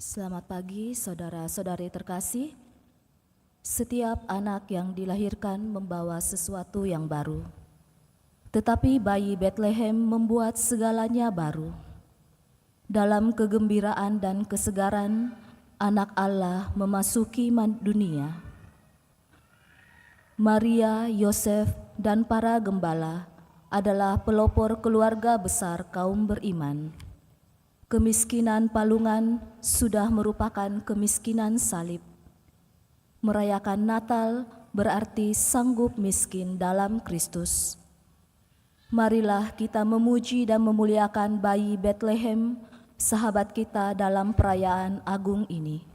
Selamat pagi saudara-saudari terkasih. Setiap anak yang dilahirkan membawa sesuatu yang baru. Tetapi bayi Bethlehem membuat segalanya baru. Dalam kegembiraan dan kesegaran, anak Allah memasuki dunia. Maria, Yosef, dan para gembala adalah pelopor keluarga besar kaum beriman. Kemiskinan palungan sudah merupakan kemiskinan salib. Merayakan Natal berarti sanggup miskin dalam Kristus. Marilah kita memuji dan memuliakan bayi Bethlehem, sahabat kita dalam perayaan agung ini.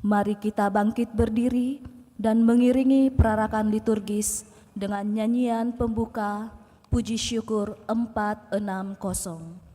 Mari kita bangkit berdiri dan mengiringi perarakan liturgis dengan nyanyian pembuka Puji Syukur 460.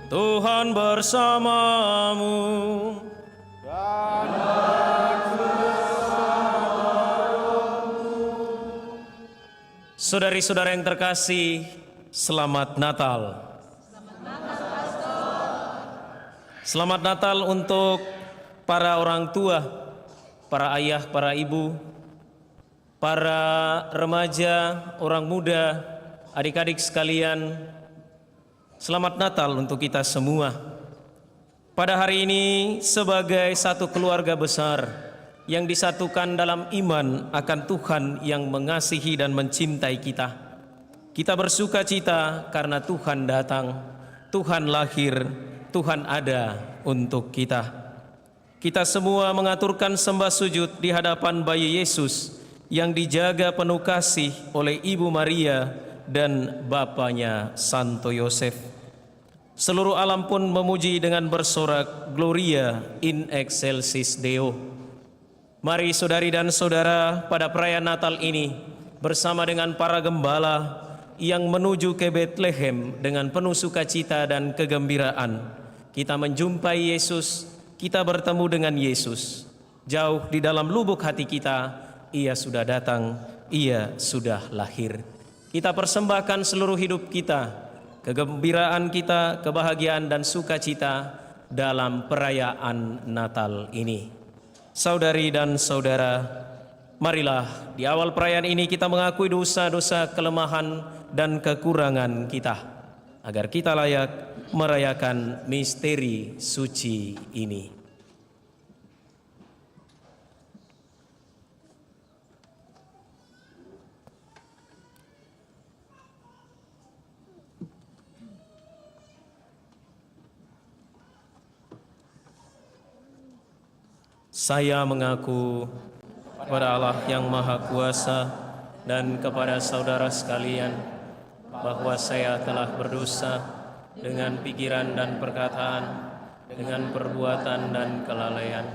Tuhan bersamamu. Saudari-saudara yang terkasih, selamat Natal. Selamat Natal untuk para orang tua, para ayah, para ibu, para remaja, orang muda, adik-adik sekalian. Selamat Natal untuk kita semua. Pada hari ini sebagai satu keluarga besar yang disatukan dalam iman akan Tuhan yang mengasihi dan mencintai kita. Kita bersuka cita karena Tuhan datang, Tuhan lahir, Tuhan ada untuk kita. Kita semua mengaturkan sembah sujud di hadapan bayi Yesus yang dijaga penuh kasih oleh Ibu Maria dan Bapanya Santo Yosef. Seluruh alam pun memuji dengan bersorak, Gloria in excelsis Deo. Mari saudari dan saudara, pada perayaan Natal ini bersama dengan para gembala yang menuju ke Bethlehem dengan penuh sukacita dan kegembiraan, kita menjumpai Yesus, kita bertemu dengan Yesus. Jauh di dalam lubuk hati kita, Ia sudah datang, Ia sudah lahir. Kita persembahkan seluruh hidup kita, kegembiraan kita, kebahagiaan dan sukacita dalam perayaan Natal ini. Saudari dan saudara, marilah di awal perayaan ini kita mengakui dosa-dosa, kelemahan dan kekurangan kita, agar kita layak merayakan misteri suci ini. Saya mengaku kepada Allah yang Maha Kuasa dan kepada saudara sekalian bahwa saya telah berdosa dengan pikiran dan perkataan, dengan perbuatan dan kelalaian.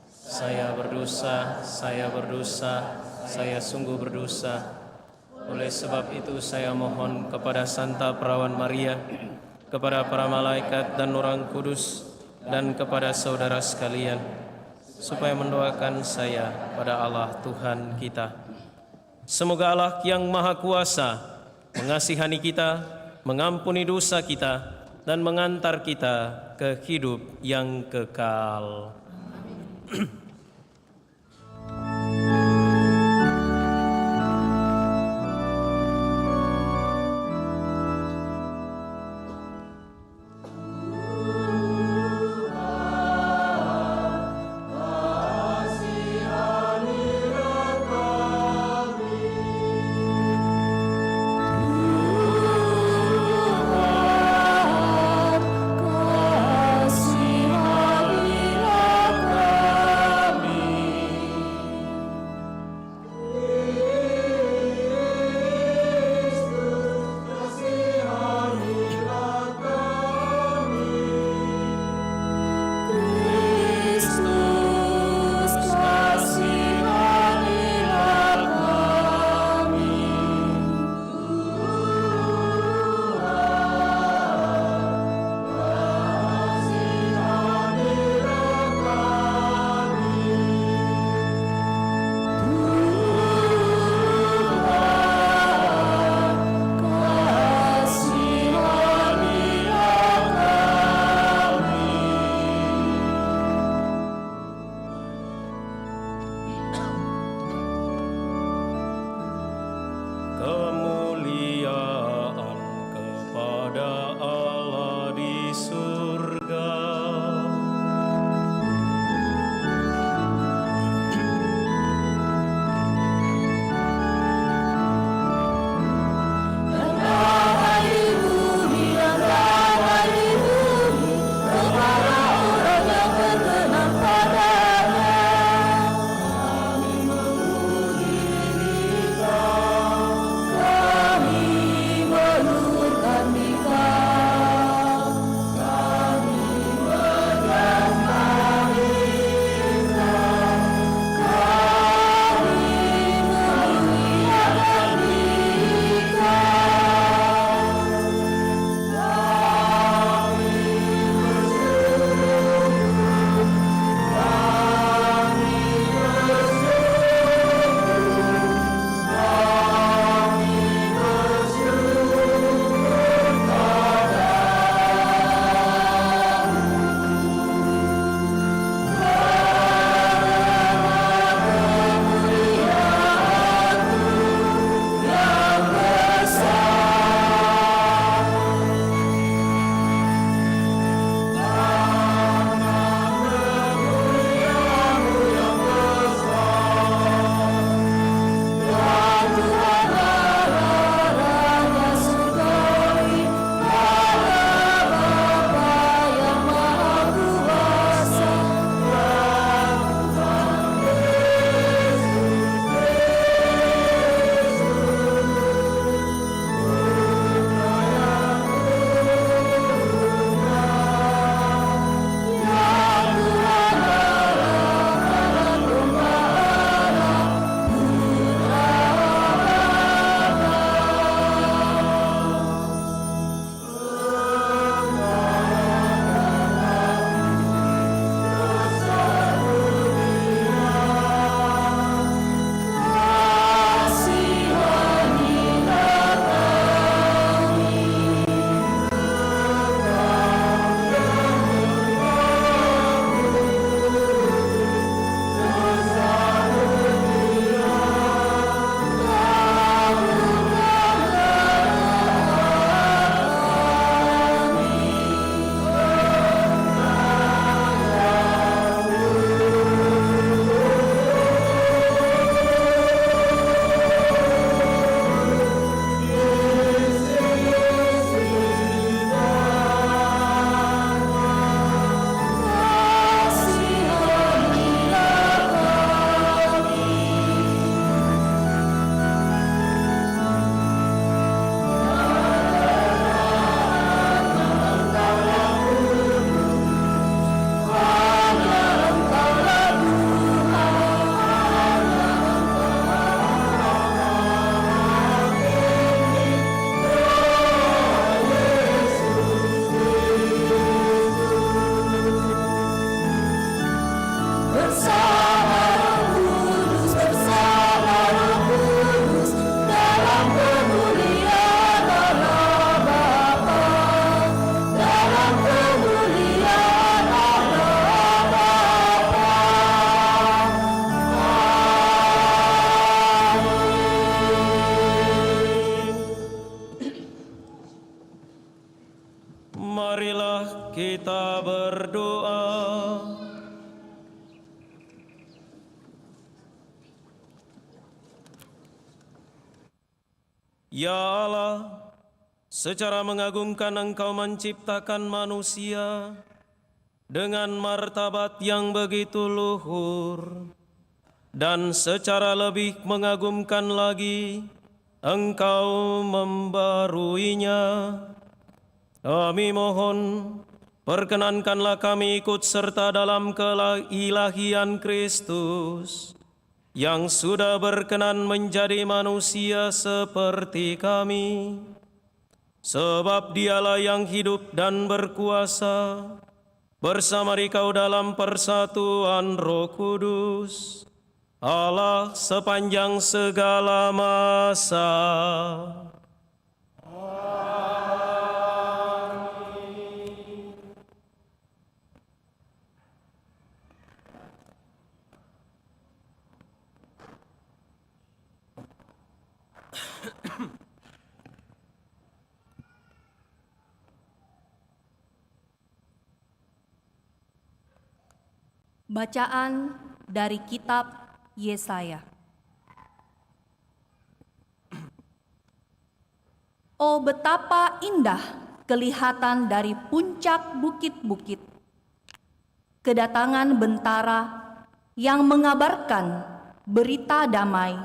Saya berdosa, saya sungguh berdosa. Oleh sebab itu saya mohon kepada Santa Perawan Maria, kepada para malaikat dan orang kudus, dan kepada saudara sekalian, supaya mendoakan saya pada Allah Tuhan kita. Semoga Allah yang Maha Kuasa mengasihani kita, mengampuni dosa kita, dan mengantar kita ke hidup yang kekal. Kami meluluhkan di Marilah kita berdoa. Ya Allah, secara mengagumkan Engkau menciptakan manusia dengan martabat yang begitu luhur, dan secara lebih mengagumkan lagi Engkau membaruinya. Kami mohon, perkenankanlah kami ikut serta dalam keilahian Kristus, yang sudah berkenan menjadi manusia seperti kami. Sebab Dialah yang hidup dan berkuasa bersama Dikau dalam persatuan Roh Kudus, Allah sepanjang segala masa. Bacaan dari kitab Yesaya. Oh, betapa indah kelihatan dari puncak bukit-bukit kedatangan bentara yang mengabarkan berita damai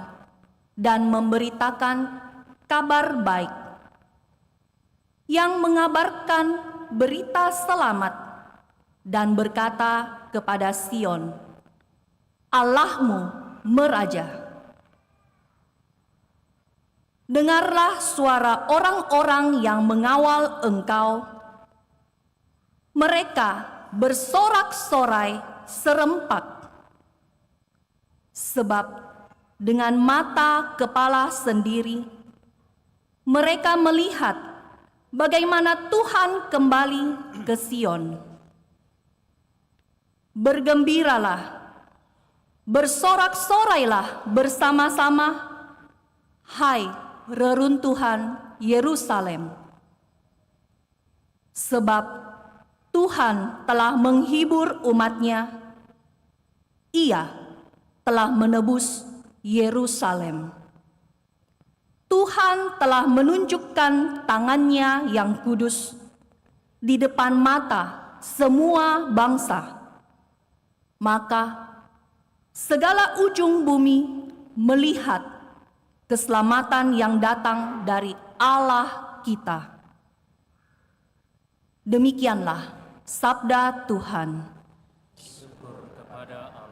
dan memberitakan kabar baik, yang mengabarkan berita selamat dan berkata kepada Sion, Allahmu meraja. Dengarlah suara orang-orang yang mengawal Engkau. Mereka bersorak-sorai serempak, sebab dengan mata kepala sendiri mereka melihat bagaimana Tuhan kembali ke Sion. Bergembiralah, bersorak-sorailah bersama-sama, hai reruntuhan Yerusalem. Sebab Tuhan telah menghibur umat-Nya, Ia telah menebus Yerusalem. Tuhan telah menunjukkan tangan-Nya yang kudus di depan mata semua bangsa. Maka segala ujung bumi melihat keselamatan yang datang dari Allah kita. Demikianlah sabda Tuhan. Syukur kepada Allah.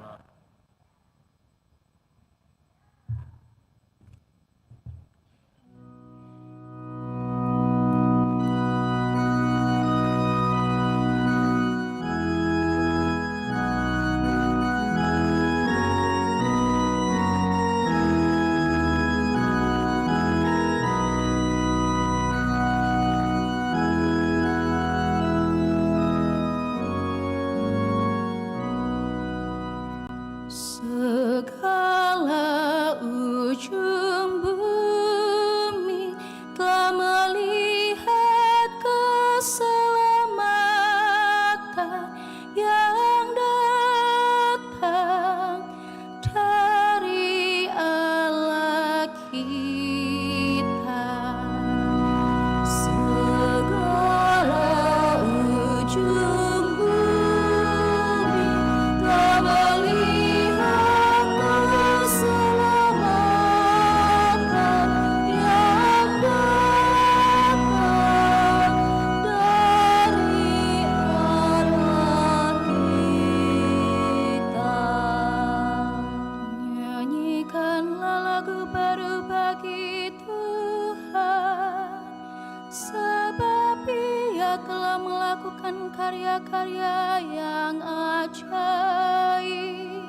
Segala ujung bumi telah melihat keselamatan yang datang dari Allah kita. Segala ujung bumi telah melihat keselamatan yang datang dari Allah kita. Nyanyikanlah lagu baru bagi Tuhan, sebab Ia telah melakukan karya-karya yang ajaib.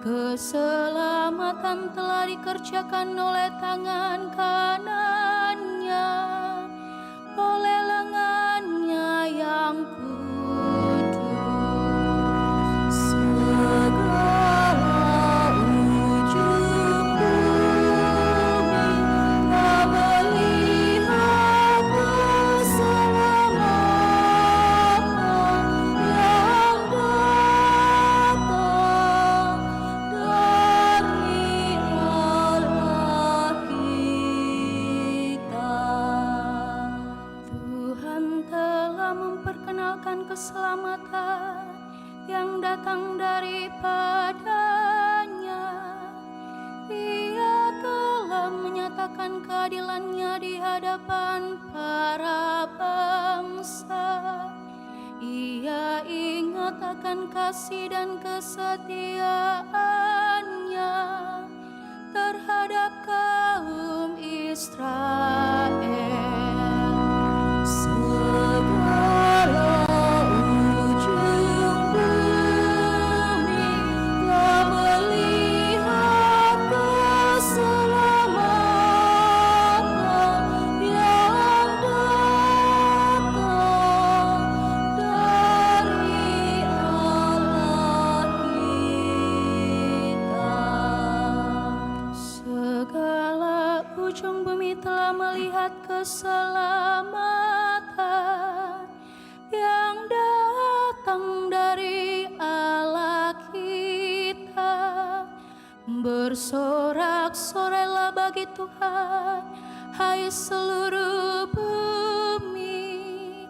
Keselamatan telah dikerjakan oleh tangan kanan-Nya, oleh lengan-Nya yang kudus. Segala ujung bumi telah melihat keselamatan telah memperkenalkan keselamatan yang datang daripadanya. Ia telah menyatakan keadilannya di hadapan para bangsa. Ia ingat akan kasih dan kesetiaannya terhadap kaum Israel. Segala ujung bumi telah melihat keselamatan yang datang dari Allah kita. Segala ujung bumi telah melihat keselamatan yang datang dari Allah kita. Bersorak-sorailah bagi Tuhan, hai seluruh bumi.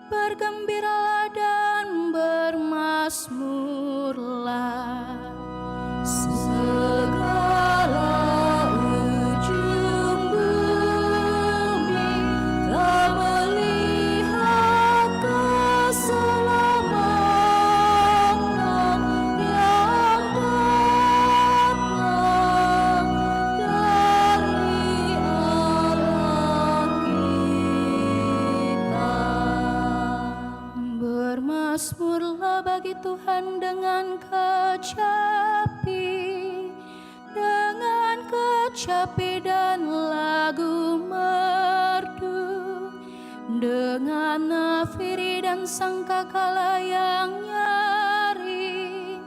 Bergembiralah dan bermazmurlah. Segala ujung bumi telah melihat keselamatan yang datang dari Allah kita. Bermazmurlah bagi Tuhan dengan kecapi dan lagu merdu, dengan nafiri dan sangkakala yang nyaring.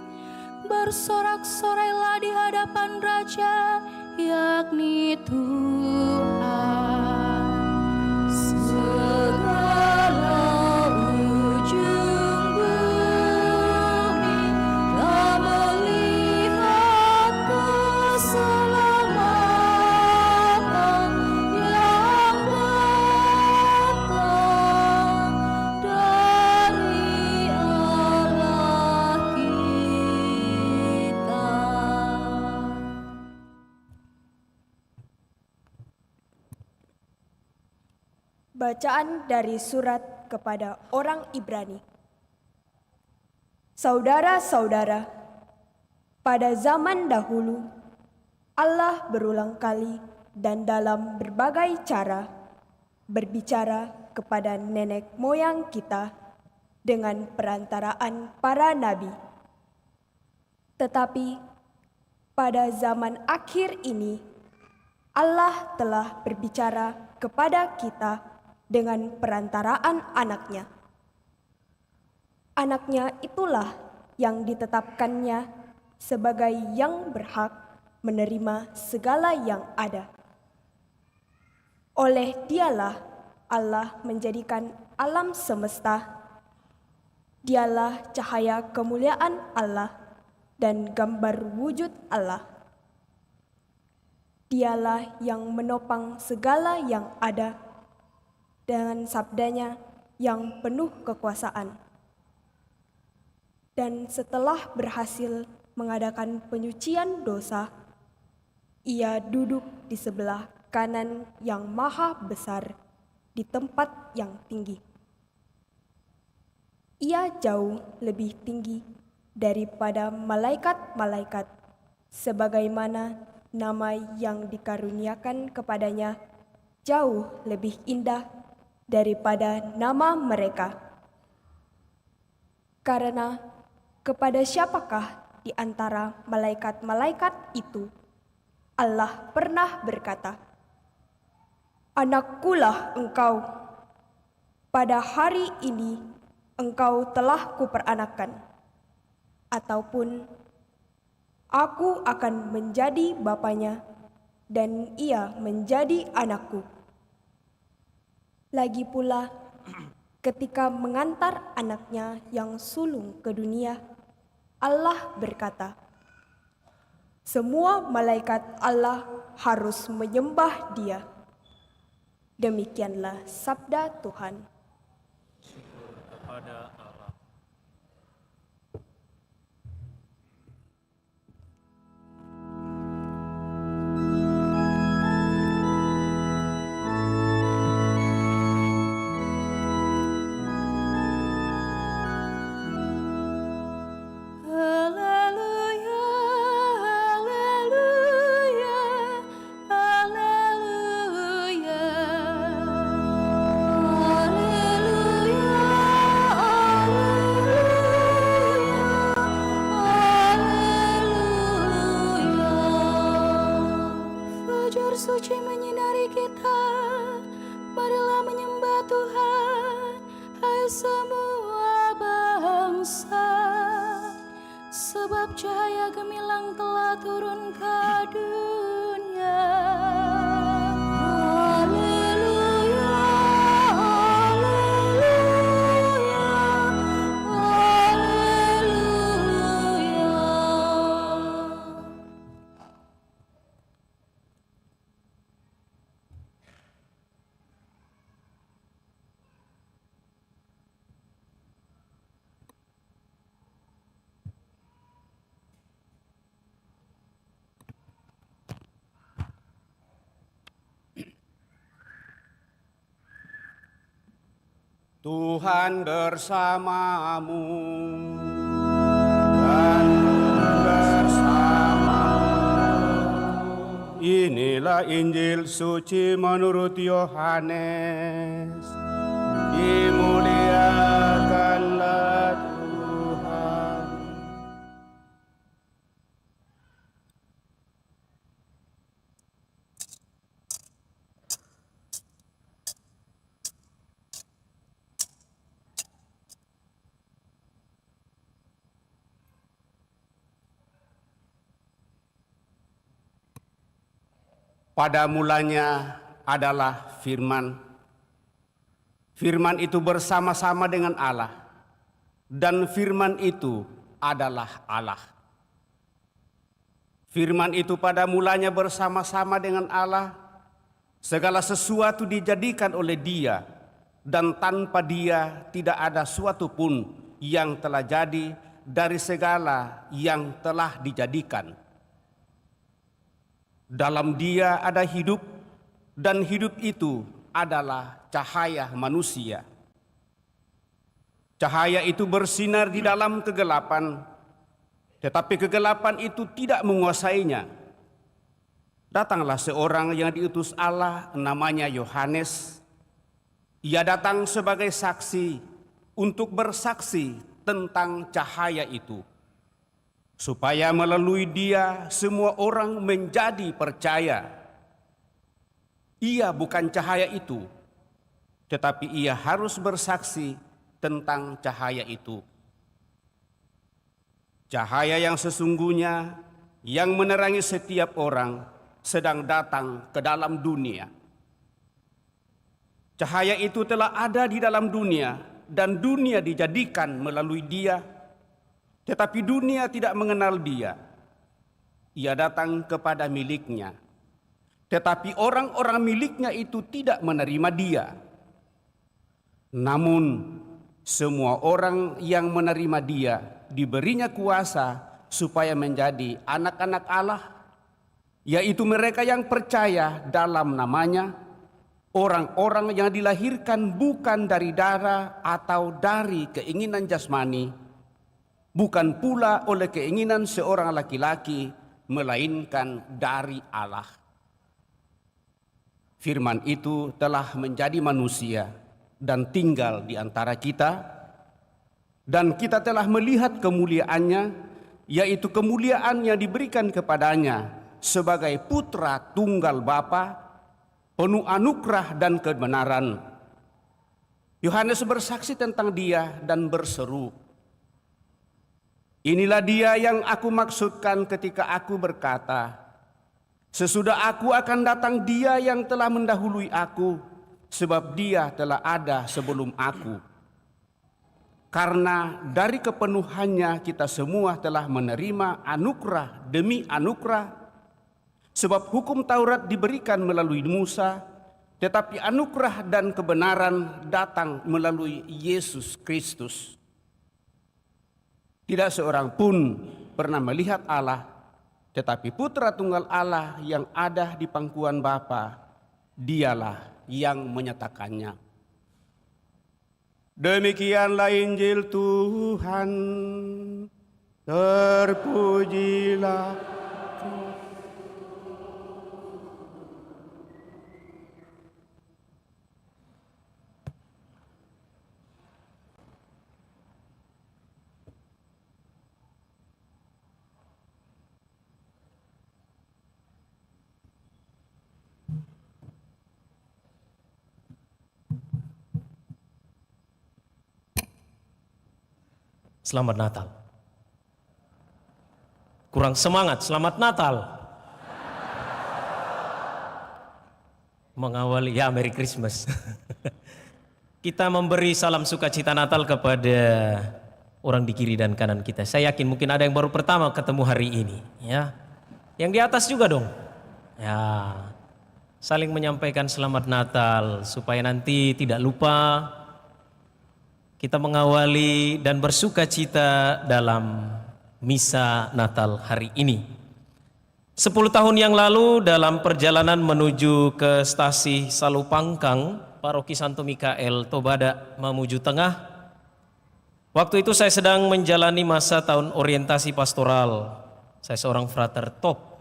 Bersorak-sorailah di hadapan Raja, yakni Tuhan. Segala ujung bumi telah melihat keselamatan yang datang dari Allah kita. Bacaan dari surat kepada orang Ibrani. Saudara-saudara, pada zaman dahulu Allah berulang kali dan dalam berbagai cara berbicara kepada nenek moyang kita dengan perantaraan para nabi. Tetapi pada zaman akhir ini Allah telah berbicara kepada kita dengan perantaraan anaknya. Anaknya itulah yang ditetapkannya sebagai yang berhak menerima segala yang ada. Oleh dialah Allah menjadikan alam semesta. Dialah cahaya kemuliaan Allah dan gambar wujud Allah. Dialah yang menopang segala yang ada dengan sabdanya yang penuh kekuasaan. Dan setelah berhasil mengadakan penyucian dosa, ia duduk di sebelah kanan yang maha besar di tempat yang tinggi. Ia jauh lebih tinggi daripada malaikat-malaikat, sebagaimana nama yang dikaruniakan kepadanya jauh lebih indah daripada nama mereka. Karena kepada siapakah di antara malaikat-malaikat itu Allah pernah berkata, "Anakkulah engkau, pada hari ini engkau telah kuperanakkan," ataupun "Aku akan menjadi bapanya dan ia menjadi anakku." Lagi pula, ketika mengantar anaknya yang sulung ke dunia, Allah berkata, "Semua malaikat Allah harus menyembah Dia." Demikianlah sabda Tuhan. kepada Allah. Haleluya, haleluya, haleluya. Haleluya, haleluya, haleluya. Fajar suci menyinari kita, marilah menyembah Tuhan, hai semua bangsa. Sebab cahaya gemilang telah turun ke dunia. Haleluya, haleluya, haleluya. Tuhan bersamamu dan bersamamu. Inilah Injil suci menurut Yohanes. Dimuliakanlah Tuhan. Pada mulanya adalah firman. Firman itu bersama-sama dengan Allah, dan firman itu adalah Allah. Firman itu pada mulanya bersama-sama dengan Allah. Segala sesuatu dijadikan oleh Dia, dan tanpa Dia tidak ada suatu pun yang telah jadi dari segala yang telah dijadikan. Dalam Dia ada hidup, dan hidup itu adalah cahaya manusia. Cahaya itu bersinar di dalam kegelapan, tetapi kegelapan itu tidak menguasainya. Datanglah seorang yang diutus Allah, namanya Yohanes. Ia datang sebagai saksi untuk bersaksi tentang cahaya itu, supaya melalui Dia semua orang menjadi percaya. Ia bukan cahaya itu, tetapi ia harus bersaksi tentang cahaya itu. Cahaya yang sesungguhnya yang menerangi setiap orang sedang datang ke dalam dunia. Cahaya itu telah ada di dalam dunia, dan dunia dijadikan melalui Dia, tetapi dunia tidak mengenal Dia. Ia datang kepada miliknya, tetapi orang-orang miliknya itu tidak menerima Dia. Namun semua orang yang menerima Dia diberinya kuasa supaya menjadi anak-anak Allah, yaitu mereka yang percaya dalam namanya, orang-orang yang dilahirkan bukan dari darah atau dari keinginan jasmani, bukan pula oleh keinginan seorang laki-laki, melainkan dari Allah. Firman itu telah menjadi manusia dan tinggal di antara kita, dan kita telah melihat kemuliaannya, yaitu kemuliaan yang diberikan kepadanya sebagai putra tunggal Bapa, penuh anugerah dan kebenaran. Yohanes bersaksi tentang Dia dan berseru, "Inilah Dia yang aku maksudkan ketika aku berkata, sesudah aku akan datang Dia yang telah mendahului aku, sebab Dia telah ada sebelum aku." Karena dari kepenuhannya kita semua telah menerima anugerah demi anugerah, sebab hukum Taurat diberikan melalui Musa, tetapi anugerah dan kebenaran datang melalui Yesus Kristus. Tidak seorang pun pernah melihat Allah, tetapi Putra Tunggal Allah yang ada di pangkuan Bapa, dialah yang menyatakannya. Demikianlah Injil Tuhan. Terpujilah Selamat Natal. Kurang semangat, selamat Natal. Mengawali, ya Merry Christmas. Kita memberi salam sukacita Natal kepada orang di kiri dan kanan kita. Saya yakin mungkin ada yang baru pertama ketemu hari ini, ya. Yang di atas juga dong. Ya. Saling menyampaikan selamat Natal supaya nanti tidak lupa kita mengawali dan bersukacita dalam misa Natal hari ini. 10 tahun yang lalu dalam perjalanan menuju ke stasi Salupangkang, Paroki Santo Mikael, Tobadak, Mamuju Tengah. Waktu itu saya sedang menjalani masa tahun orientasi pastoral. Saya seorang frater top.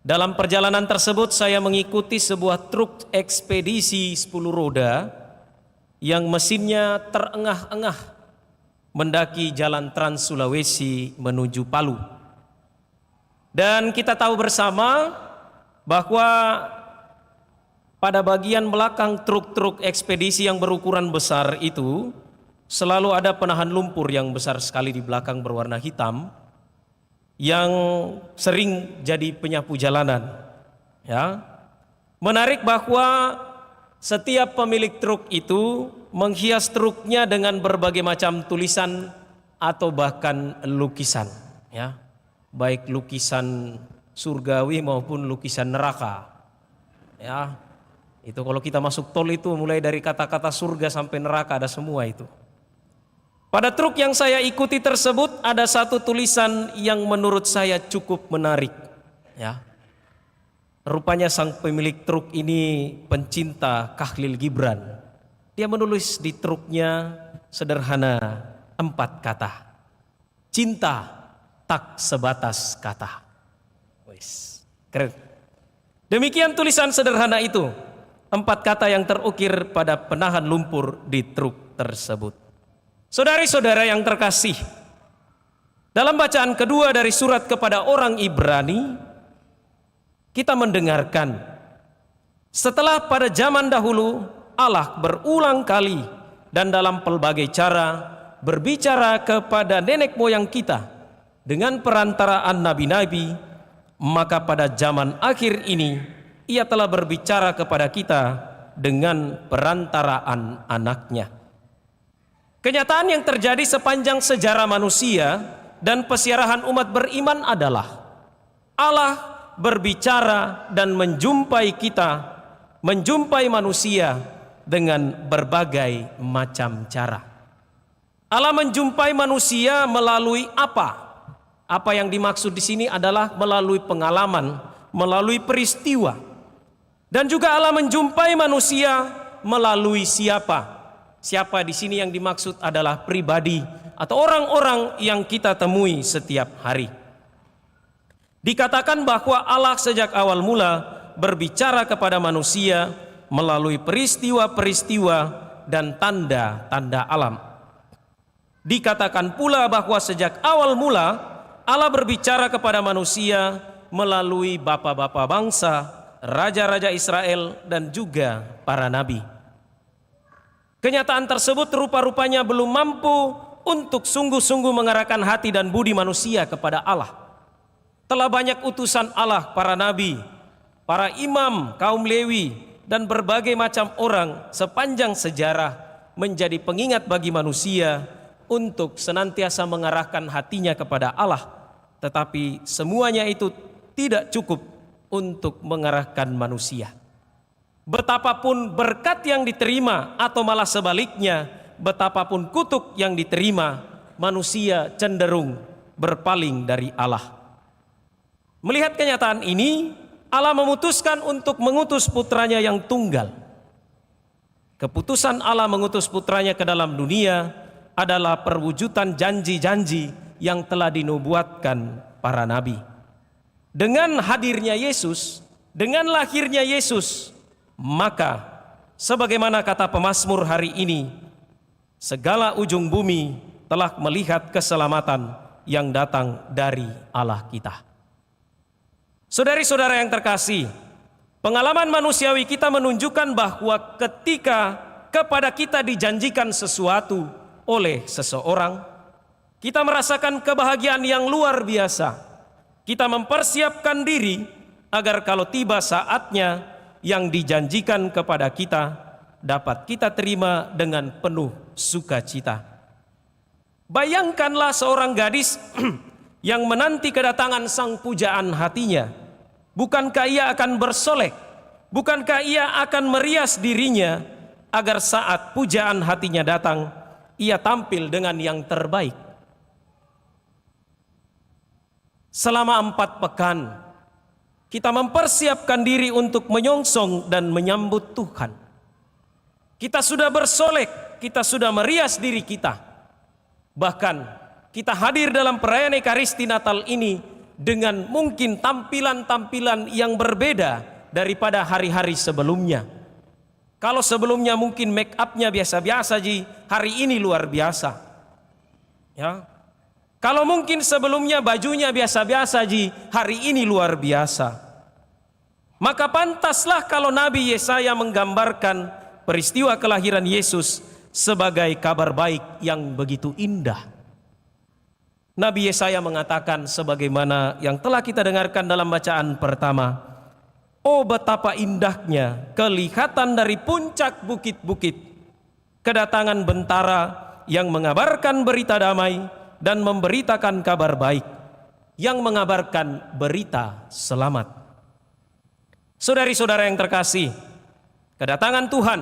Dalam perjalanan tersebut saya mengikuti sebuah truk ekspedisi 10 roda yang mesinnya terengah-engah mendaki jalan Trans Sulawesi menuju Palu. Dan kita tahu bersama bahwa pada bagian belakang truk-truk ekspedisi yang berukuran besar itu selalu ada penahan lumpur yang besar sekali di belakang berwarna hitam yang sering jadi penyapu jalanan. Ya. Menarik bahwa setiap pemilik truk itu menghias truknya dengan berbagai macam tulisan atau bahkan lukisan, ya, baik lukisan surgawi maupun lukisan neraka. Ya, itu kalau kita masuk tol itu mulai dari kata-kata surga sampai neraka ada semua itu. Pada truk yang saya ikuti tersebut ada satu tulisan yang menurut saya cukup menarik, ya. Rupanya sang pemilik truk ini pencinta Khalil Gibran. Dia menulis di truknya sederhana 4 kata. Cinta tak sebatas kata. Wis, keren. Demikian tulisan sederhana itu. 4 kata yang terukir pada penahan lumpur di truk tersebut. Saudari-saudara yang terkasih, dalam bacaan kedua dari surat kepada orang Ibrani, kita mendengarkan setelah pada zaman dahulu Allah berulang kali dan dalam pelbagai cara berbicara kepada nenek moyang kita dengan perantaraan nabi-nabi, maka pada zaman akhir ini Ia telah berbicara kepada kita dengan perantaraan anaknya. Kenyataan yang terjadi sepanjang sejarah manusia dan pesiarahan umat beriman adalah Allah berbicara dan menjumpai kita, menjumpai manusia dengan berbagai macam cara. Allah menjumpai manusia melalui apa? Apa yang dimaksud di sini adalah melalui pengalaman, melalui peristiwa. Dan juga Allah menjumpai manusia melalui siapa? Siapa di sini yang dimaksud adalah pribadi atau orang-orang yang kita temui setiap hari. Dikatakan bahwa Allah sejak awal mula berbicara kepada manusia melalui peristiwa-peristiwa dan tanda-tanda alam. Dikatakan pula bahwa sejak awal mula Allah berbicara kepada manusia melalui bapa-bapa bangsa, raja-raja Israel dan juga para nabi. Kenyataan tersebut rupa-rupanya belum mampu untuk sungguh-sungguh mengarahkan hati dan budi manusia kepada Allah. Telah banyak utusan Allah, para nabi, para imam, kaum Lewi, dan berbagai macam orang sepanjang sejarah menjadi pengingat bagi manusia untuk senantiasa mengarahkan hatinya kepada Allah. Tetapi semuanya itu tidak cukup untuk mengarahkan manusia. Betapapun berkat yang diterima atau malah sebaliknya, betapapun kutuk yang diterima, manusia cenderung berpaling dari Allah. Melihat kenyataan ini, Allah memutuskan untuk mengutus putranya yang tunggal. Keputusan Allah mengutus putranya ke dalam dunia adalah perwujudan janji-janji yang telah dinubuatkan para nabi. Dengan hadirnya Yesus, dengan lahirnya Yesus, maka sebagaimana kata pemazmur hari ini, segala ujung bumi telah melihat keselamatan yang datang dari Allah kita. Saudari-saudara yang terkasih, pengalaman manusiawi kita menunjukkan bahwa ketika kepada kita dijanjikan sesuatu oleh seseorang, kita merasakan kebahagiaan yang luar biasa. Kita mempersiapkan diri agar kalau tiba saatnya yang dijanjikan kepada kita dapat kita terima dengan penuh sukacita. Bayangkanlah seorang gadis yang menanti kedatangan sang pujaan hatinya. Bukankah ia akan bersolek? Bukankah ia akan merias dirinya agar saat pujaan hatinya datang, ia tampil dengan yang terbaik? Selama 4 pekan, kita mempersiapkan diri untuk menyongsong dan menyambut Tuhan. Kita sudah bersolek, kita sudah merias diri kita. Bahkan kita hadir dalam perayaan Ekaristi Natal ini dengan mungkin tampilan-tampilan yang berbeda daripada hari-hari sebelumnya. Kalau sebelumnya mungkin make upnya biasa-biasa, hari ini luar biasa. Ya. Kalau mungkin sebelumnya bajunya biasa-biasa, hari ini luar biasa. Maka pantaslah kalau Nabi Yesaya menggambarkan peristiwa kelahiran Yesus sebagai kabar baik yang begitu indah. Nabi Yesaya mengatakan sebagaimana yang telah kita dengarkan dalam bacaan pertama, "Oh betapa indahnya kelihatan dari puncak bukit-bukit kedatangan bentara yang mengabarkan berita damai dan memberitakan kabar baik, yang mengabarkan berita selamat." Saudari-saudara yang terkasih, kedatangan Tuhan,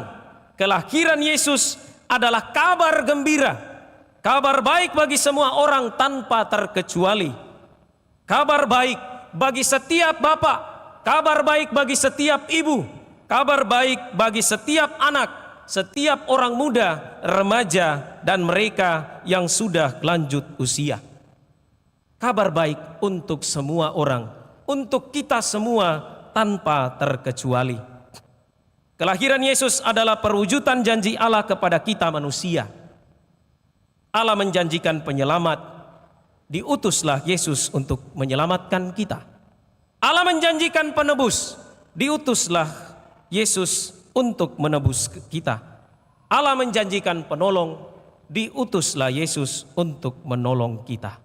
kelahiran Yesus adalah kabar gembira, kabar baik bagi semua orang tanpa terkecuali. Kabar baik bagi setiap bapak, kabar baik bagi setiap ibu, kabar baik bagi setiap anak, setiap orang muda, remaja, dan mereka yang sudah lanjut usia. Kabar baik untuk semua orang, untuk kita semua tanpa terkecuali. Kelahiran Yesus adalah perwujudan janji Allah kepada kita manusia. Allah menjanjikan penyelamat, diutuslah Yesus untuk menyelamatkan kita. Allah menjanjikan penebus, diutuslah Yesus untuk menebus kita. Allah menjanjikan penolong, diutuslah Yesus untuk menolong kita.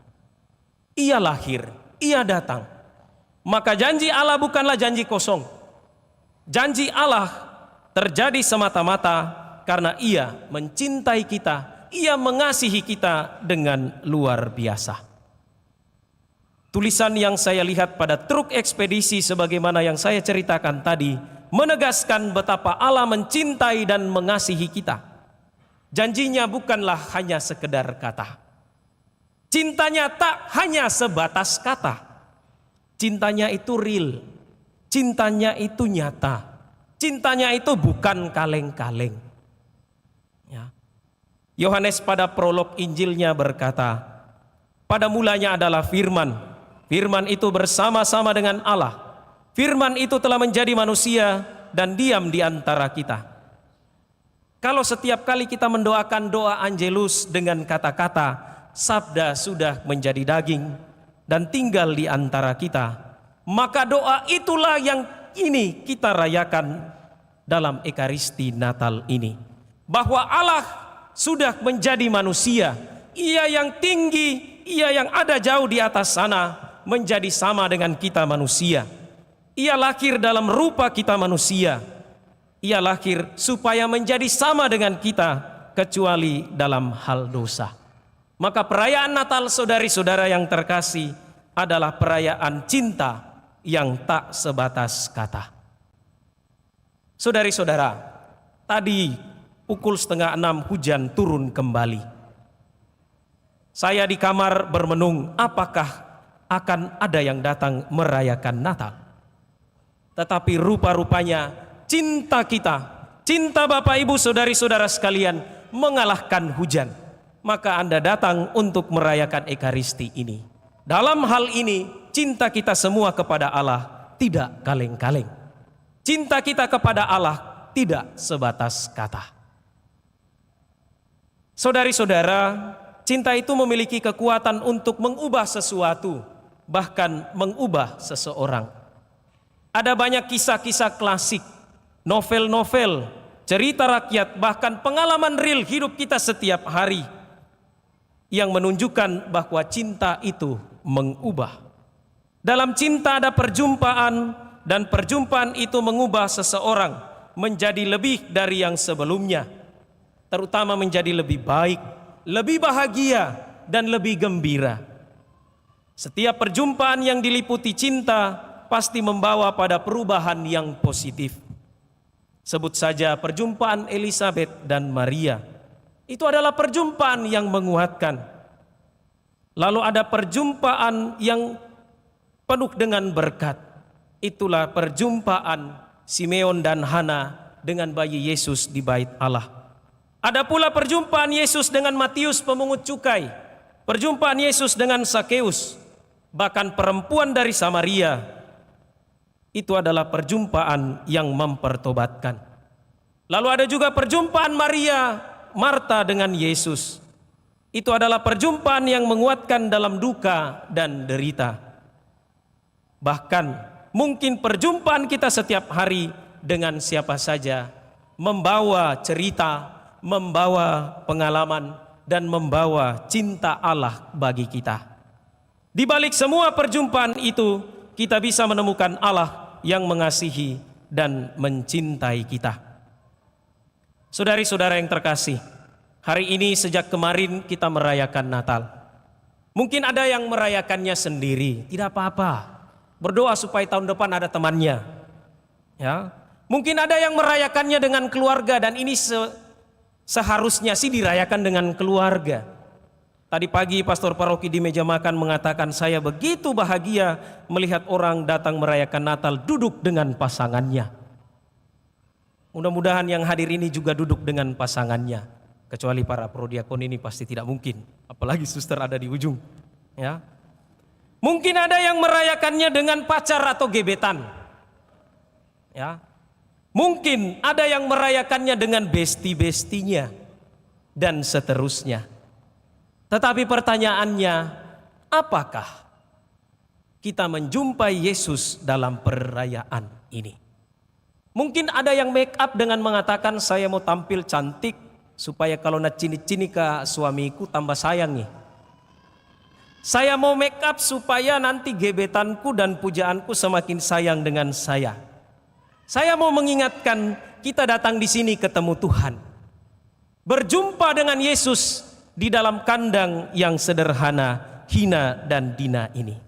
Ia lahir, ia datang. Maka janji Allah bukanlah janji kosong. Janji Allah terjadi semata-mata karena ia mencintai kita, ia mengasihi kita dengan luar biasa. Tulisan yang saya lihat pada truk ekspedisi sebagaimana yang saya ceritakan tadi menegaskan betapa Allah mencintai dan mengasihi kita. Janjinya bukanlah hanya sekedar kata. Cintanya tak hanya sebatas kata. Cintanya itu real. Cintanya itu nyata. Cintanya itu bukan kaleng-kaleng. Ya. Yohanes pada prolog Injilnya berkata, pada mulanya adalah firman. Firman itu bersama-sama dengan Allah. Firman itu telah menjadi manusia dan diam di antara kita. Kalau setiap kali kita mendoakan doa Angelus dengan kata-kata, sabda sudah menjadi daging dan tinggal di antara kita, maka doa itulah yang ini kita rayakan dalam Ekaristi Natal ini. Bahwa Allah sudah menjadi manusia, ia yang tinggi, ia yang ada jauh di atas sana, menjadi sama dengan kita manusia. Ia lahir dalam rupa kita manusia. Ia lahir supaya menjadi sama dengan kita, kecuali dalam hal dosa. Maka perayaan Natal saudari-saudara yang terkasih adalah perayaan cinta yang tak sebatas kata. Saudari-saudara, tadi pukul 5:30 hujan turun kembali. Saya di kamar bermenung apakah akan ada yang datang merayakan Natal. Tetapi rupa-rupanya cinta kita, cinta Bapak Ibu saudari-saudara sekalian mengalahkan hujan. Maka Anda datang untuk merayakan Ekaristi ini. Dalam hal ini cinta kita semua kepada Allah tidak kaleng-kaleng. Cinta kita kepada Allah tidak sebatas kata. Saudari-saudara, cinta itu memiliki kekuatan untuk mengubah sesuatu, bahkan mengubah seseorang. Ada banyak kisah-kisah klasik, novel-novel, cerita rakyat, bahkan pengalaman real hidup kita setiap hari yang menunjukkan bahwa cinta itu mengubah. Dalam cinta ada perjumpaan, dan perjumpaan itu mengubah seseorang menjadi lebih dari yang sebelumnya, terutama menjadi lebih baik, lebih bahagia, dan lebih gembira. Setiap perjumpaan yang diliputi cinta pasti membawa pada perubahan yang positif. Sebut saja perjumpaan Elizabeth dan Maria. Itu adalah perjumpaan yang menguatkan. Lalu ada perjumpaan yang penuh dengan berkat. Itulah perjumpaan Simeon dan Hana dengan bayi Yesus di bait Allah. Ada pula perjumpaan Yesus dengan Matius pemungut cukai, perjumpaan Yesus dengan Sakeus, bahkan perempuan dari Samaria. Itu adalah perjumpaan yang mempertobatkan. Lalu ada juga perjumpaan Maria, Marta dengan Yesus. Itu adalah perjumpaan yang menguatkan dalam duka dan derita. Bahkan mungkin perjumpaan kita setiap hari dengan siapa saja membawa cerita, membawa pengalaman, dan membawa cinta Allah bagi kita. Di balik semua perjumpaan itu, kita bisa menemukan Allah yang mengasihi dan mencintai kita. Saudari-saudara yang terkasih, hari ini sejak kemarin kita merayakan Natal. Mungkin ada yang merayakannya sendiri, tidak apa-apa. Berdoa supaya tahun depan ada temannya. Ya, mungkin ada yang merayakannya dengan keluarga, dan ini seharusnya sih dirayakan dengan keluarga. Tadi pagi pastor paroki di meja makan mengatakan, saya begitu bahagia melihat orang datang merayakan Natal duduk dengan pasangannya. Mudah-mudahan yang hadir ini juga duduk dengan pasangannya. Kecuali para prodiakon ini pasti tidak mungkin, apalagi suster ada di ujung. Ya. Mungkin ada yang merayakannya dengan pacar atau gebetan. Ya. Mungkin ada yang merayakannya dengan besti-bestinya dan seterusnya. Tetapi pertanyaannya, apakah kita menjumpai Yesus dalam perayaan ini? Mungkin ada yang make up dengan mengatakan, saya mau tampil cantik supaya kalau nak cini-cini ke suamiku tambah sayang nih. Saya mau make up supaya nanti gebetanku dan pujaanku semakin sayang dengan saya. Saya mau mengingatkan, kita datang di sini ketemu Tuhan. Berjumpa dengan Yesus di dalam kandang yang sederhana, hina dan dina ini.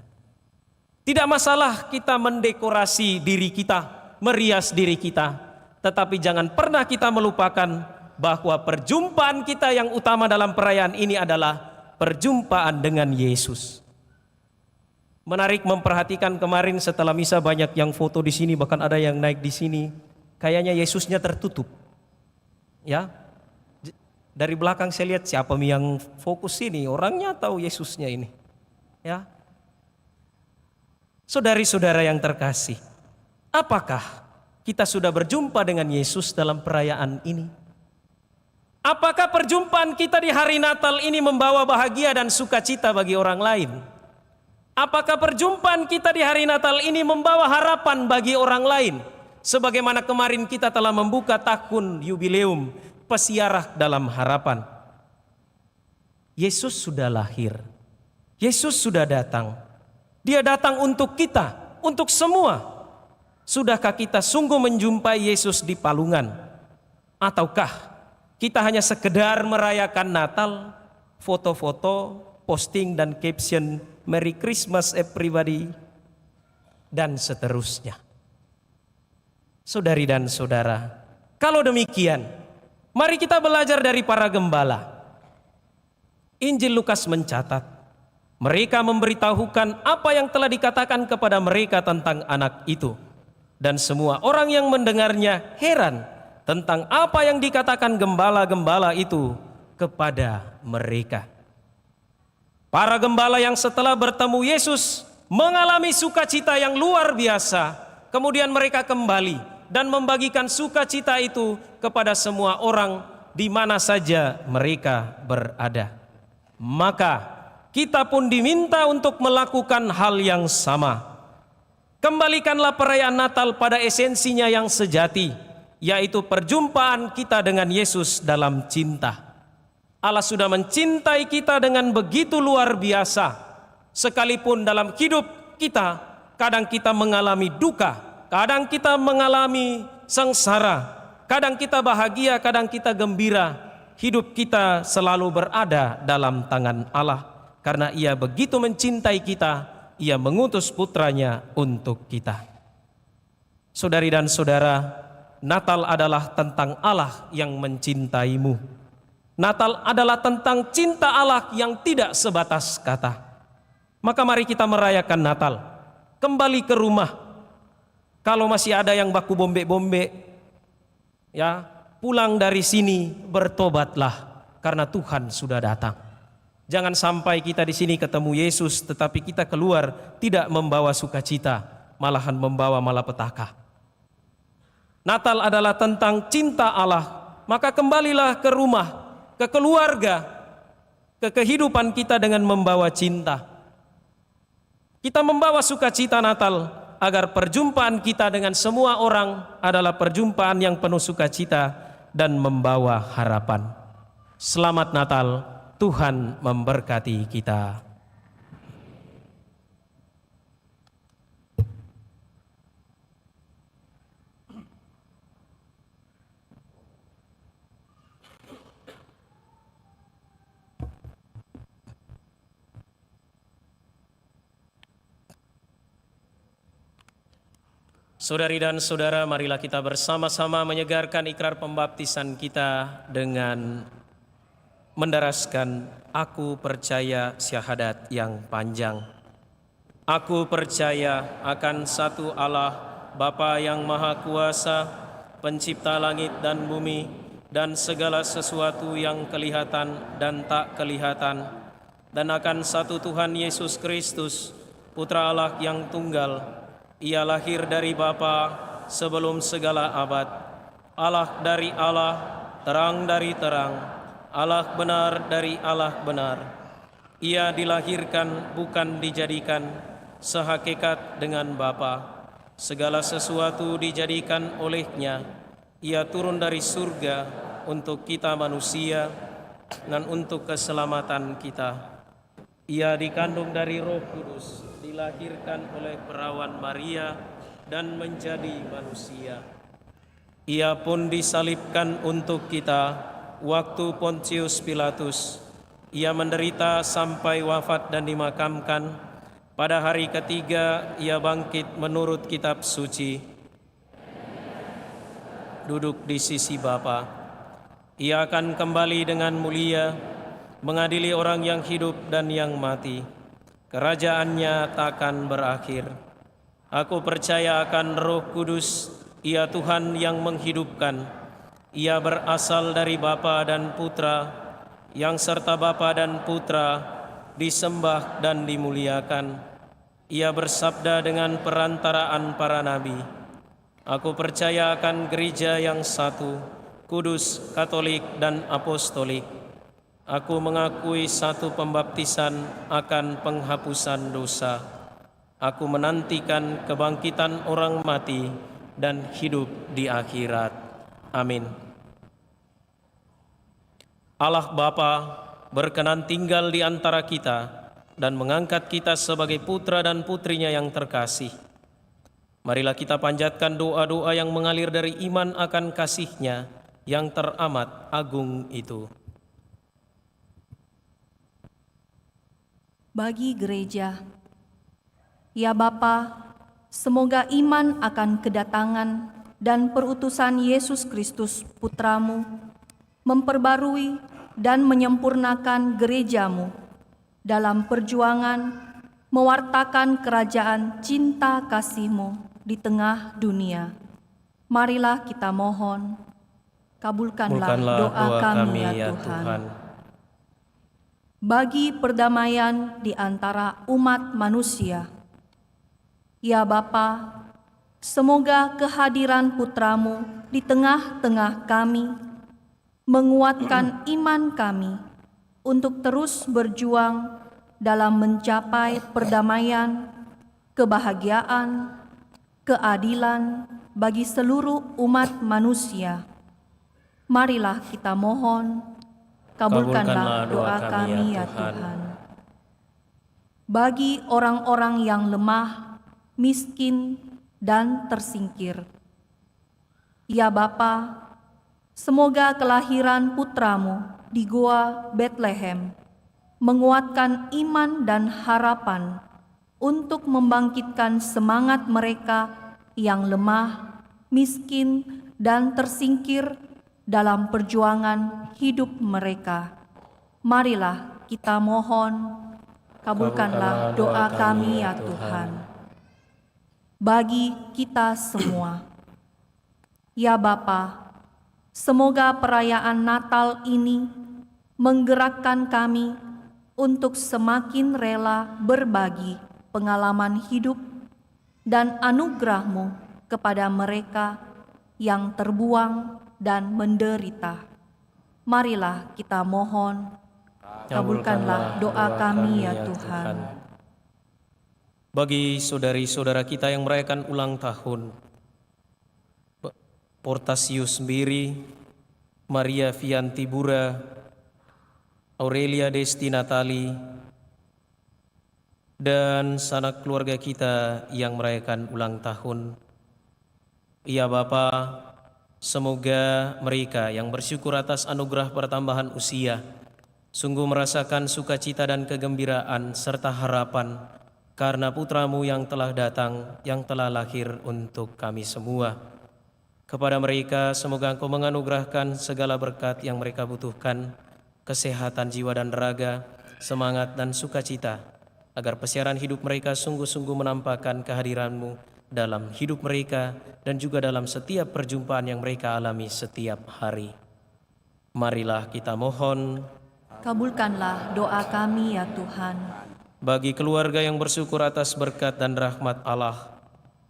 Tidak masalah kita mendekorasi diri kita, merias diri kita, tetapi jangan pernah kita melupakan bahwa perjumpaan kita yang utama dalam perayaan ini adalah perjumpaan dengan Yesus. Menarik memperhatikan kemarin setelah misa banyak yang foto di sini, bahkan ada yang naik di sini. Kayaknya Yesusnya tertutup. Ya. Dari belakang saya lihat siapa yang fokus sini, orangnya tahu Yesusnya ini. Ya. Saudari-saudara yang terkasih, apakah kita sudah berjumpa dengan Yesus dalam perayaan ini? Apakah perjumpaan kita di hari Natal ini membawa bahagia dan sukacita bagi orang lain? Apakah perjumpaan kita di hari Natal ini membawa harapan bagi orang lain? Sebagaimana kemarin kita telah membuka tahun yubileum pesiarah dalam harapan. Yesus sudah lahir. Yesus sudah datang. Dia datang untuk kita, untuk semua. Sudahkah kita sungguh menjumpai Yesus di palungan? Ataukah kita hanya sekedar merayakan Natal, foto-foto, posting dan caption Merry Christmas everybody, dan seterusnya. Saudari dan saudara, kalau demikian, mari kita belajar dari para gembala. Injil Lukas mencatat, mereka memberitahukan apa yang telah dikatakan kepada mereka tentang anak itu. Dan semua orang yang mendengarnya heran tentang apa yang dikatakan gembala-gembala itu kepada mereka. Para gembala yang setelah bertemu Yesus mengalami sukacita yang luar biasa. Kemudian mereka kembali dan membagikan sukacita itu kepada semua orang di mana saja mereka berada. Maka kita pun diminta untuk melakukan hal yang sama. Kembalikanlah perayaan Natal pada esensinya yang sejati, yaitu perjumpaan kita dengan Yesus dalam cinta. Allah sudah mencintai kita dengan begitu luar biasa. Sekalipun dalam hidup kita, kadang kita mengalami duka, kadang kita mengalami sengsara, kadang kita bahagia, kadang kita gembira. Hidup kita selalu berada dalam tangan Allah. Karena Ia begitu mencintai kita, Ia mengutus putranya untuk kita. Saudari dan saudara, Natal adalah tentang Allah yang mencintaimu. Natal adalah tentang cinta Allah yang tidak sebatas kata. Maka mari kita merayakan Natal. Kembali ke rumah. Kalau masih ada yang baku bombe-bombe, ya, pulang dari sini bertobatlah karena Tuhan sudah datang. Jangan sampai kita di sini ketemu Yesus tetapi kita keluar tidak membawa sukacita, malahan membawa malapetaka. Natal adalah tentang cinta Allah, maka kembalilah ke rumah, ke keluarga, ke kehidupan kita dengan membawa cinta. Kita membawa sukacita Natal agar perjumpaan kita dengan semua orang adalah perjumpaan yang penuh sukacita dan membawa harapan. Selamat Natal, Tuhan memberkati kita. Saudari dan saudara, marilah kita bersama-sama menyegarkan ikrar pembaptisan kita dengan mendaraskan aku percaya syahadat yang panjang. Aku percaya akan satu Allah, Bapa yang Maha Kuasa, pencipta langit dan bumi, dan segala sesuatu yang kelihatan dan tak kelihatan, dan akan satu Tuhan Yesus Kristus, Putra Allah yang tunggal. Ia lahir dari Bapa sebelum segala abad, Allah dari Allah, terang dari terang, Allah benar dari Allah benar. Ia dilahirkan bukan dijadikan, sehakikat dengan Bapa. Segala sesuatu dijadikan olehnya. Ia turun dari surga untuk kita manusia dan untuk keselamatan kita. Ia dikandung dari Roh Kudus, dilahirkan oleh perawan Maria dan menjadi manusia. Ia pun disalibkan untuk kita waktu Pontius Pilatus. Ia menderita sampai wafat dan dimakamkan. Pada hari ketiga ia bangkit menurut kitab suci, duduk di sisi Bapa. Ia akan kembali dengan mulia, mengadili orang yang hidup dan yang mati. Kerajaannya takkan berakhir. Aku percaya akan Roh Kudus, Ia Tuhan yang menghidupkan. Ia berasal dari Bapa dan Putra, yang serta Bapa dan Putra disembah dan dimuliakan. Ia bersabda dengan perantaraan para nabi. Aku percaya akan gereja yang satu, kudus, katolik, dan apostolik. Aku mengakui satu pembaptisan akan penghapusan dosa. Aku menantikan kebangkitan orang mati dan hidup di akhirat. Amin. Allah Bapa berkenan tinggal di antara kita dan mengangkat kita sebagai putra dan putrinya yang terkasih. Marilah kita panjatkan doa-doa yang mengalir dari iman akan kasih-Nya yang teramat agung itu. Bagi gereja, ya Bapa, semoga iman akan kedatangan dan perutusan Yesus Kristus Putramu, memperbarui dan menyempurnakan gerejamu dalam perjuangan mewartakan kerajaan cinta kasih-Mu di tengah dunia. Marilah kita mohon, kabulkanlah doa kami ya Tuhan. Bagi perdamaian di antara umat manusia, ya Bapa, semoga kehadiran Putramu di tengah-tengah kami menguatkan iman kami untuk terus berjuang dalam mencapai perdamaian, kebahagiaan, keadilan bagi seluruh umat manusia. Marilah kita mohon, kabulkanlah doa kami ya Tuhan. Bagi orang-orang yang lemah, miskin, dan tersingkir, ya Bapa, semoga kelahiran Putramu di Goa Bethlehem menguatkan iman dan harapan untuk membangkitkan semangat mereka yang lemah, miskin, dan tersingkir dalam perjuangan hidup mereka. Marilah kita mohon, kabulkanlah doa kami ya Tuhan. Bagi kita semua, ya Bapa, semoga perayaan Natal ini menggerakkan kami untuk semakin rela berbagi pengalaman hidup dan anugerah-Mu kepada mereka yang terbuang dan menderita. Marilah kita mohon, kabulkanlah doa kami ya Tuhan. Bagi saudari-saudara kita yang merayakan ulang tahun, Portasius Mbiri, Maria Vianti Bura, Aurelia Desti Natali, dan sanak keluarga kita yang merayakan ulang tahun. Ya Bapa, semoga mereka yang bersyukur atas anugerah pertambahan usia sungguh merasakan sukacita dan kegembiraan serta harapan karena Putramu yang telah datang, yang telah lahir untuk kami semua. Kepada mereka semoga Engkau menganugerahkan segala berkat yang mereka butuhkan, kesehatan jiwa dan raga, semangat dan sukacita, agar persiaran hidup mereka sungguh-sungguh menampakkan kehadiran-Mu dalam hidup mereka dan juga dalam setiap perjumpaan yang mereka alami setiap hari. Marilah kita mohon, kabulkanlah doa kami ya Tuhan. bagi keluarga yang bersyukur atas berkat dan rahmat Allah,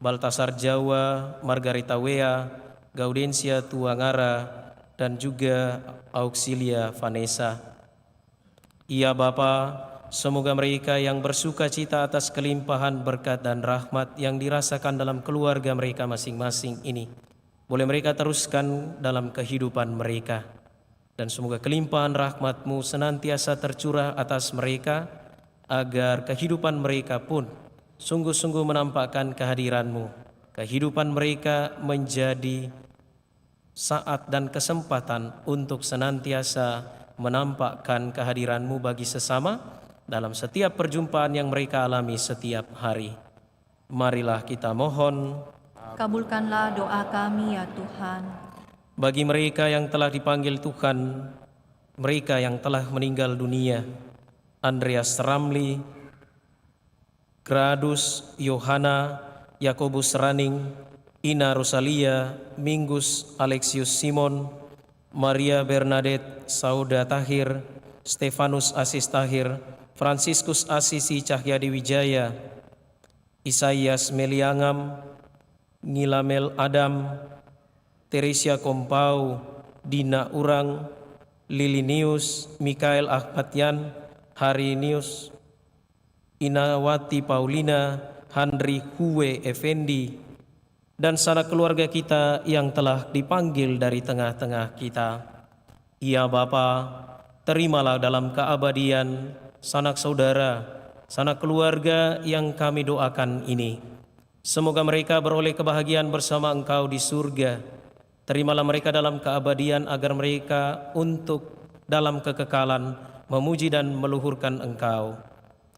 Baltasar Jawa, Margarita Wea, Gaudensia Tuangara, dan juga Auxilia Vanessa. Ya Bapa, semoga mereka yang bersuka cita atas kelimpahan berkat dan rahmat yang dirasakan dalam keluarga mereka masing-masing ini, boleh mereka teruskan dalam kehidupan mereka. Dan semoga kelimpahan rahmat-Mu senantiasa tercurah atas mereka, agar kehidupan mereka pun sungguh-sungguh menampakkan kehadiran-Mu. Kehidupan mereka menjadi saat dan kesempatan untuk senantiasa menampakkan kehadiran-Mu bagi sesama dalam setiap perjumpaan yang mereka alami setiap hari. Marilah kita mohon, Kabulkanlah doa kami ya Tuhan. bagi mereka yang telah dipanggil Tuhan, mereka yang telah meninggal dunia, Andreas Ramli, Gradus Yohana, Yakobus Raning, Ina Rosalia, Mingus Alexius Simon, Maria Bernadette Sauda Tahir, Stefanus Asis Tahir, Franciscus Asisi Cahyadi Wijaya, Isaias Meliangam, Nilamel Adam, Teresia Kompau, Dina Urang, Lilinius, Mikael Ahmadyan, Harinius, Inawati Paulina, Handri Huwe Effendi, dan sanak keluarga kita yang telah dipanggil dari tengah-tengah kita. Ya Bapa, terimalah dalam keabadian sanak saudara, sanak keluarga yang kami doakan ini. Semoga mereka beroleh kebahagiaan bersama Engkau di surga. Terimalah mereka dalam keabadian agar mereka untuk dalam kekekalan memuji dan meluhurkan Engkau.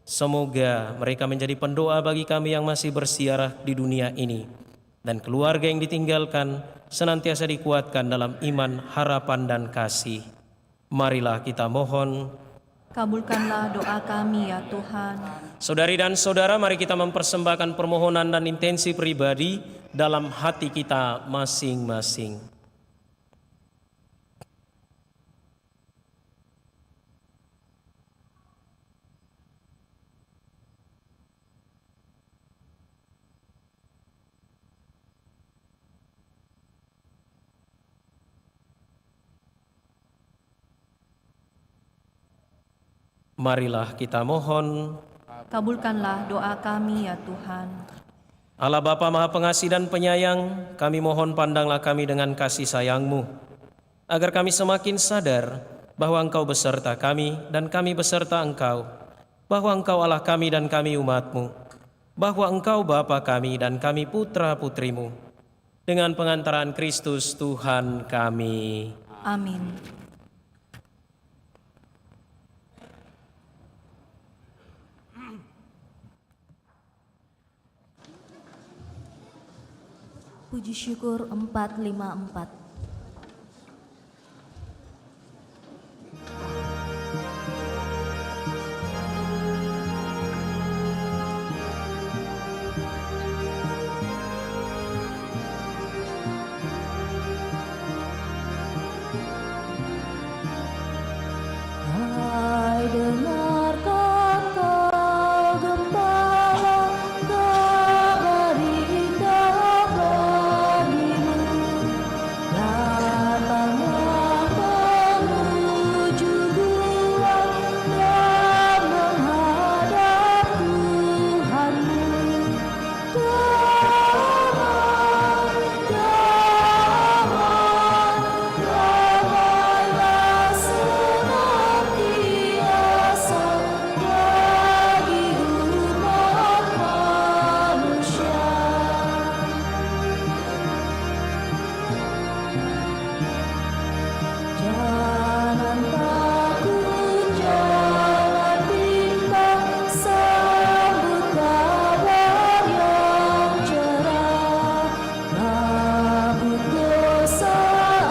Semoga mereka menjadi pendoa bagi kami yang masih bersiarah di dunia ini. dan keluarga yang ditinggalkan senantiasa dikuatkan dalam iman, harapan, dan kasih. Marilah kita mohon. Kabulkanlah doa kami ya Tuhan. Saudari dan saudara, mari kita mempersembahkan permohonan dan intensi pribadi dalam hati kita masing-masing. Marilah kita mohon. Kabulkanlah doa kami ya Tuhan. Allah Bapa Maha Pengasih dan Penyayang, kami mohon pandanglah kami dengan kasih sayang-Mu, agar kami semakin sadar bahwa Engkau beserta kami dan kami beserta Engkau, bahwa Engkau Allah kami dan kami umat-Mu, bahwa Engkau Bapa kami dan kami putra-putri-Mu, dengan pengantaran Kristus Tuhan kami. Amin. Puji syukur 454. Hai dengarkan kau gembala, kabar indah bagimu. Datanglah menuju gua dan menghadap Tuhanmu. Damai, damailah senantiasa bagi umat manusia. Jangan takut, jangan bimbang, sambut kabar yang cerah. Kabut dosa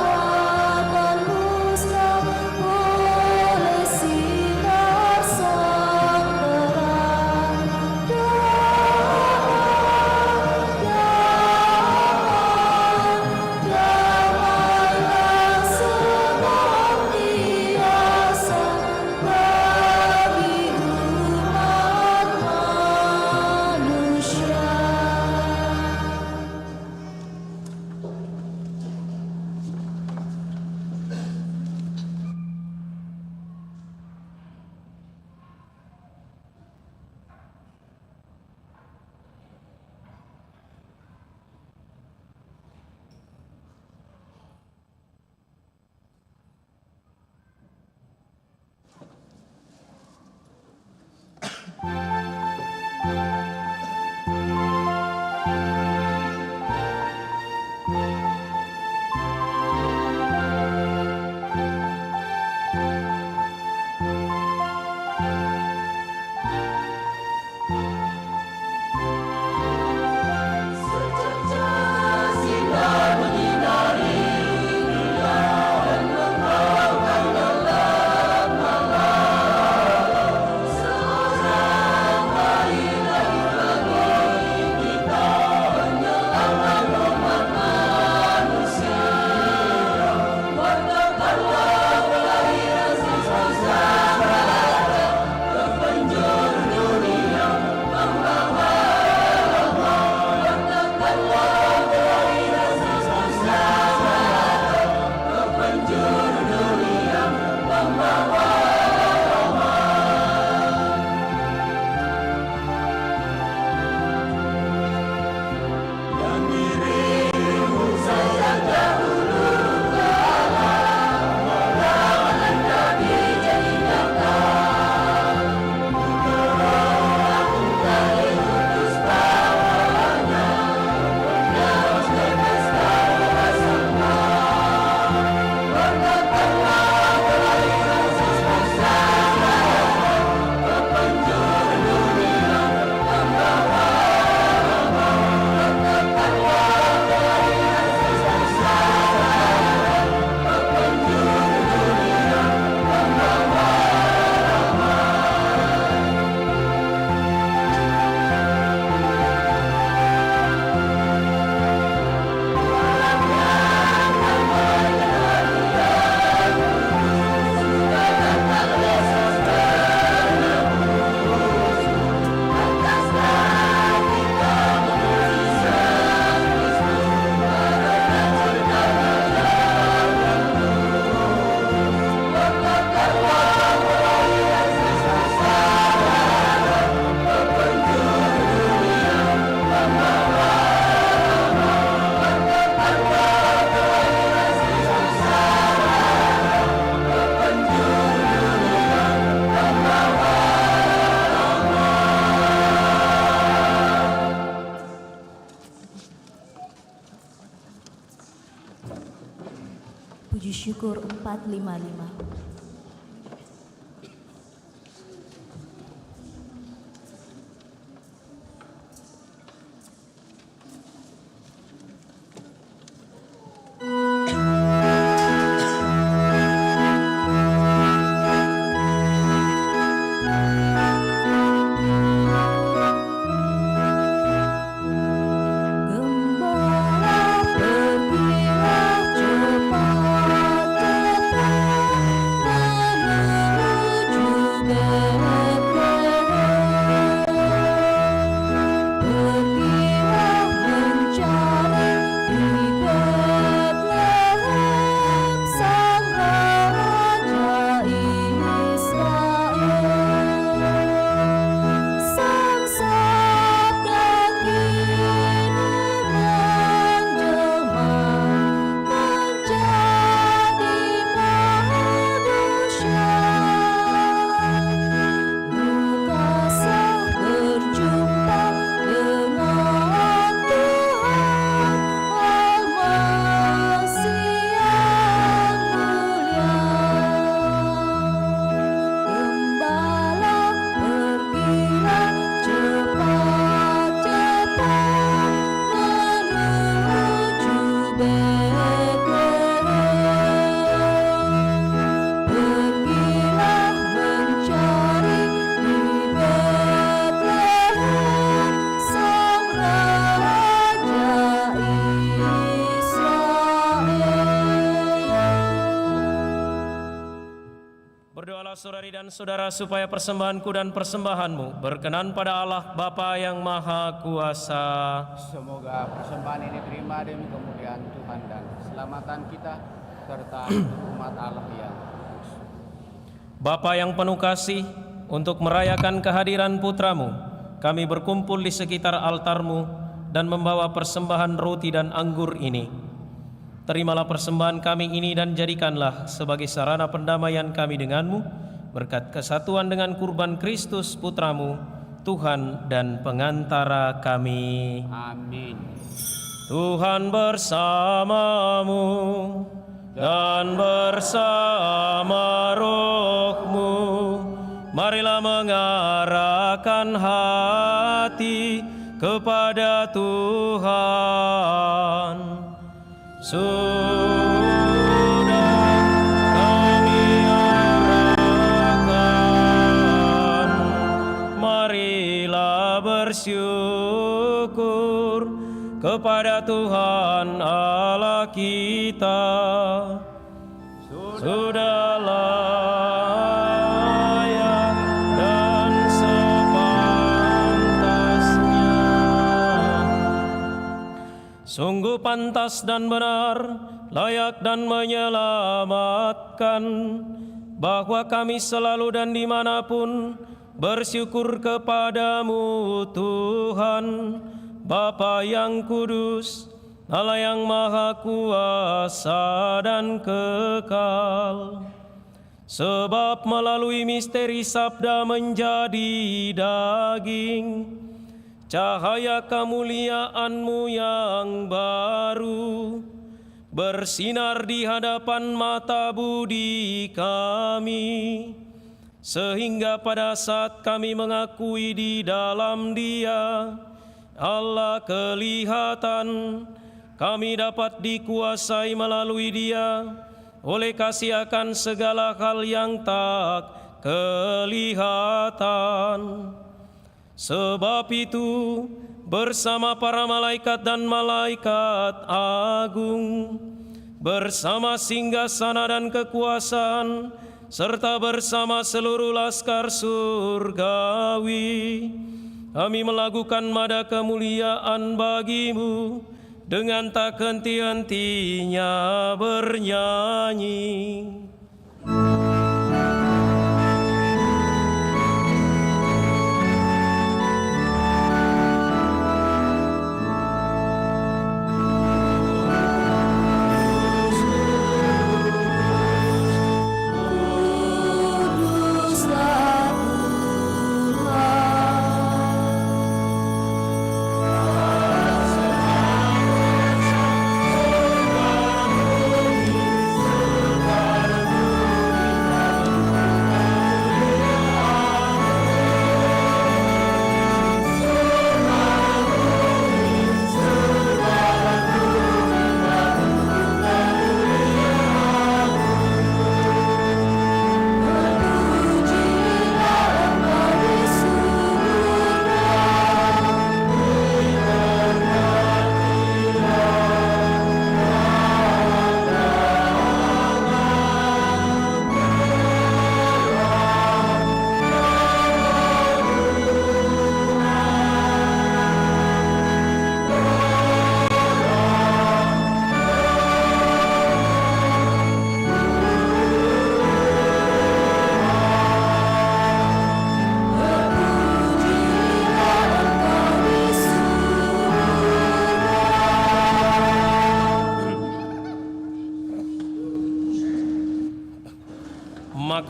akan musnah oleh sinar sang terang. Damailah senantiasa bagi umat manusia. Mazmur 455. Gembala pergilah cepat-cepat menuju Betlehem. Pergilah mencari di Betlehem Sang Raja Israel. Sang Sabda kini menjelma menjadi manusia. Lukasah berjumpa dengan Tuhan Al-Masih yang mulia. Gembala pergilah cepat-cepat menuju Betlehem. Pergilah mencari di Betlehem Sang Raja Israel. Berdoalah saudari dan saudara supaya persembahanku dan persembahanmu berkenan pada Allah Bapa yang Maha Kuasa. Semoga persembahan ini terima demi kemuliaan Tuhan dan keselamatan kita serta seluruh umat Allah yang Bapa yang penuh kasih, untuk merayakan kehadiran putramu, kami berkumpul di sekitar altarmu dan membawa persembahan roti dan anggur ini. Terimalah persembahan kami ini dan jadikanlah sebagai sarana pendamaian kami denganmu, berkat kesatuan dengan kurban Kristus putramu, Tuhan dan pengantara kami. Amin. Tuhan bersamamu dan bersama rohmu. Marilah mengarahkan hati kepada Tuhan. Sudah kami arahkan, marilah bersyukur kepada Tuhan Allah kita. Sudah layak dan sepantasnya, sungguh pantas dan benar, layak dan menyelamatkan, bahwa kami selalu dan dimanapun bersyukur kepadamu Tuhan, Bapa yang kudus, Allah yang maha kuasa dan kekal. Sebab melalui misteri sabda menjadi daging, cahaya kemuliaan-Mu yang baru bersinar di hadapan mata budi kami, sehingga pada saat kami mengakui di dalam Dia Allah kelihatan, kami dapat dikuasai melalui Dia oleh kasih akan segala hal yang tak kelihatan. Sebab itu, bersama para malaikat dan malaikat agung, bersama singgasana dan kekuasaan, serta bersama seluruh laskar surgawi, kami melakukan nada kemuliaan bagi-Mu dengan tak henti-hentinya bernyanyi.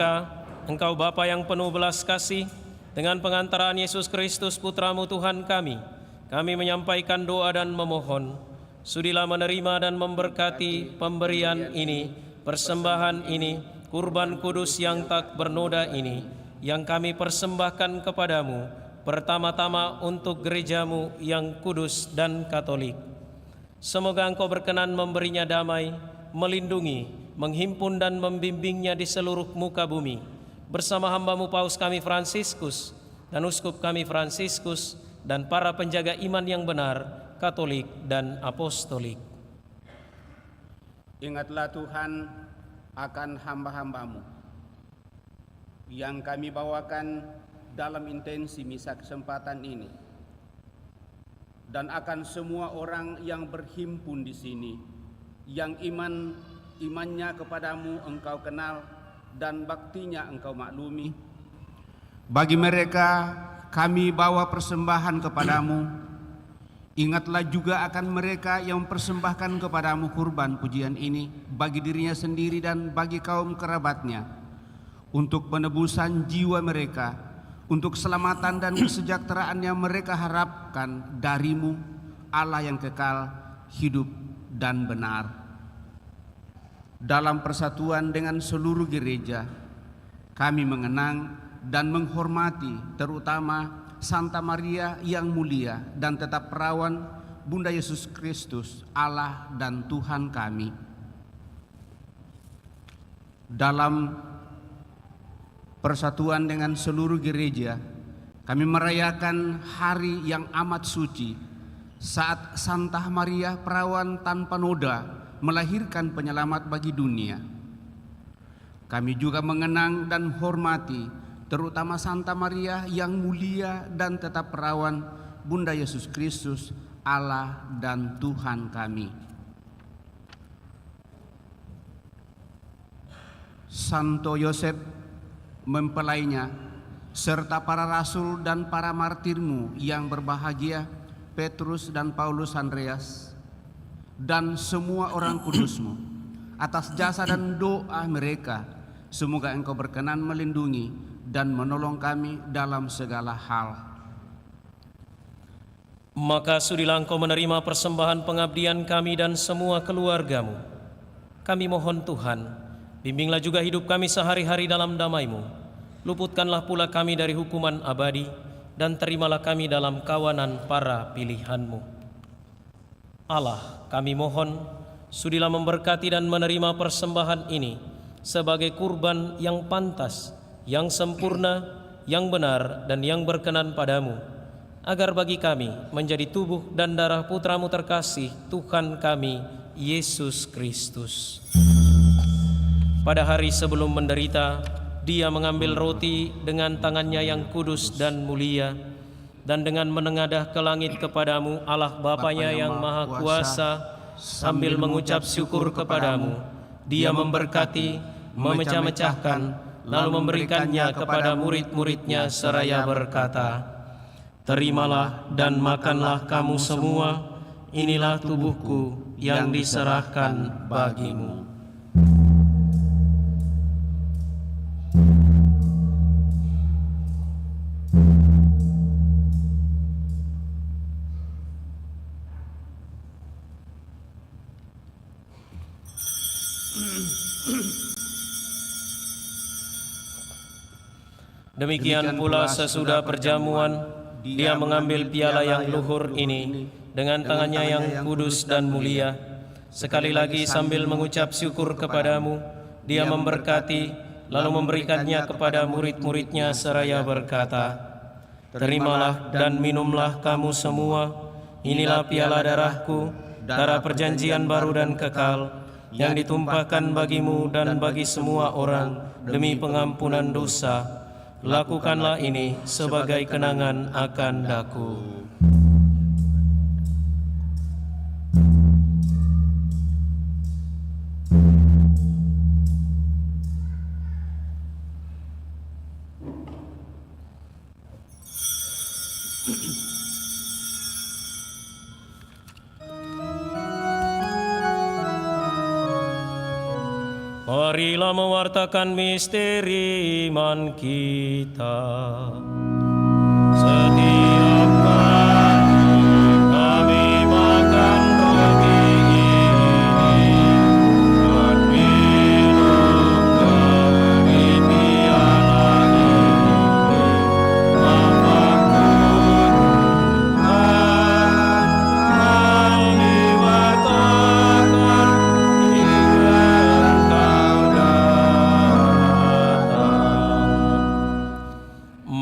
Maka Engkau Bapa yang penuh belas kasih, dengan pengantaraan Yesus Kristus Putra-Mu Tuhan kami menyampaikan doa dan memohon, sudilah menerima dan memberkati pemberian ini, persembahan ini, kurban kudus yang tak bernoda ini, yang kami persembahkan kepadamu, pertama-tama untuk gerejamu yang kudus dan katolik. Semoga Engkau berkenan memberinya damai, melindungi, menghimpun dan membimbingnya di seluruh muka bumi, bersama hamba-Mu Paus kami Fransiskus dan Uskup kami Fransiskus dan para penjaga iman yang benar, katolik dan apostolik. Ingatlah Tuhan akan hamba-hamba-Mu yang kami bawakan dalam intensi misa kesempatan ini, dan akan semua orang yang berhimpun di sini, yang imannya kepadamu Engkau kenal dan baktinya Engkau maklumi. Bagi mereka kami bawa persembahan kepadamu. Ingatlah juga akan mereka yang mempersembahkan kepadamu kurban pujian ini bagi dirinya sendiri dan bagi kaum kerabatnya, untuk penebusan jiwa mereka, untuk keselamatan dan kesejahteraan yang mereka harapkan darimu, Allah yang kekal, hidup dan benar. Dalam persatuan dengan seluruh gereja, kami mengenang dan menghormati terutama Santa Maria yang mulia dan tetap perawan Bunda Yesus Kristus, Allah dan Tuhan kami. Dalam persatuan dengan seluruh gereja, kami merayakan hari yang amat suci saat Santa Maria perawan tanpa noda melahirkan penyelamat bagi dunia. Kami juga mengenang dan hormati terutama Santa Maria yang mulia dan tetap perawan Bunda Yesus Kristus, Allah dan Tuhan kami. Santo Yosef mempelainya, serta para rasul dan para martirmu yang berbahagia, Petrus dan Paulus Andreas, dan semua orang kudusmu, atas jasa dan doa mereka, semoga Engkau berkenan melindungi dan menolong kami dalam segala hal. Maka sudilah Engkau menerima persembahan pengabdian kami dan semua keluarga-Mu. Kami mohon Tuhan, bimbinglah juga hidup kami sehari-hari dalam damai-Mu. Luputkanlah pula kami dari hukuman abadi, dan terimalah kami dalam kawanan para pilihan-Mu. Allah, kami mohon, sudilah memberkati dan menerima persembahan ini sebagai kurban yang pantas, yang sempurna, yang benar, dan yang berkenan padamu, agar bagi kami menjadi tubuh dan darah Putra-Mu terkasih, Tuhan kami, Yesus Kristus. Pada hari sebelum menderita, Dia mengambil roti dengan tangannya yang kudus dan mulia, dan dengan menengadah ke langit kepadamu Allah Bapanya yang Maha Kuasa, sambil mengucap syukur kepadamu, Dia memberkati, memecah-mecahkan, lalu memberikannya kepada murid-muridnya seraya berkata, "Terimalah dan makanlah kamu semua, inilah tubuhku yang diserahkan bagimu." Demikian pula sesudah perjamuan, Dia mengambil piala yang luhur ini dengan tangannya yang kudus dan mulia. Sekali lagi sambil mengucap syukur kepadamu, Dia memberkati, lalu memberikannya kepada murid-muridnya seraya berkata, "Terimalah dan minumlah kamu semua, inilah piala darahku, darah perjanjian baru dan kekal, yang ditumpahkan bagimu dan bagi semua orang demi pengampunan dosa. Lakukanlah ini sebagai kenangan akan daku." Mari Marilah mewartakan misteri iman kita. Setiap kali kami makan roti ini dan minum dari piala ini, maka kami wartakan hingga Engkau datang.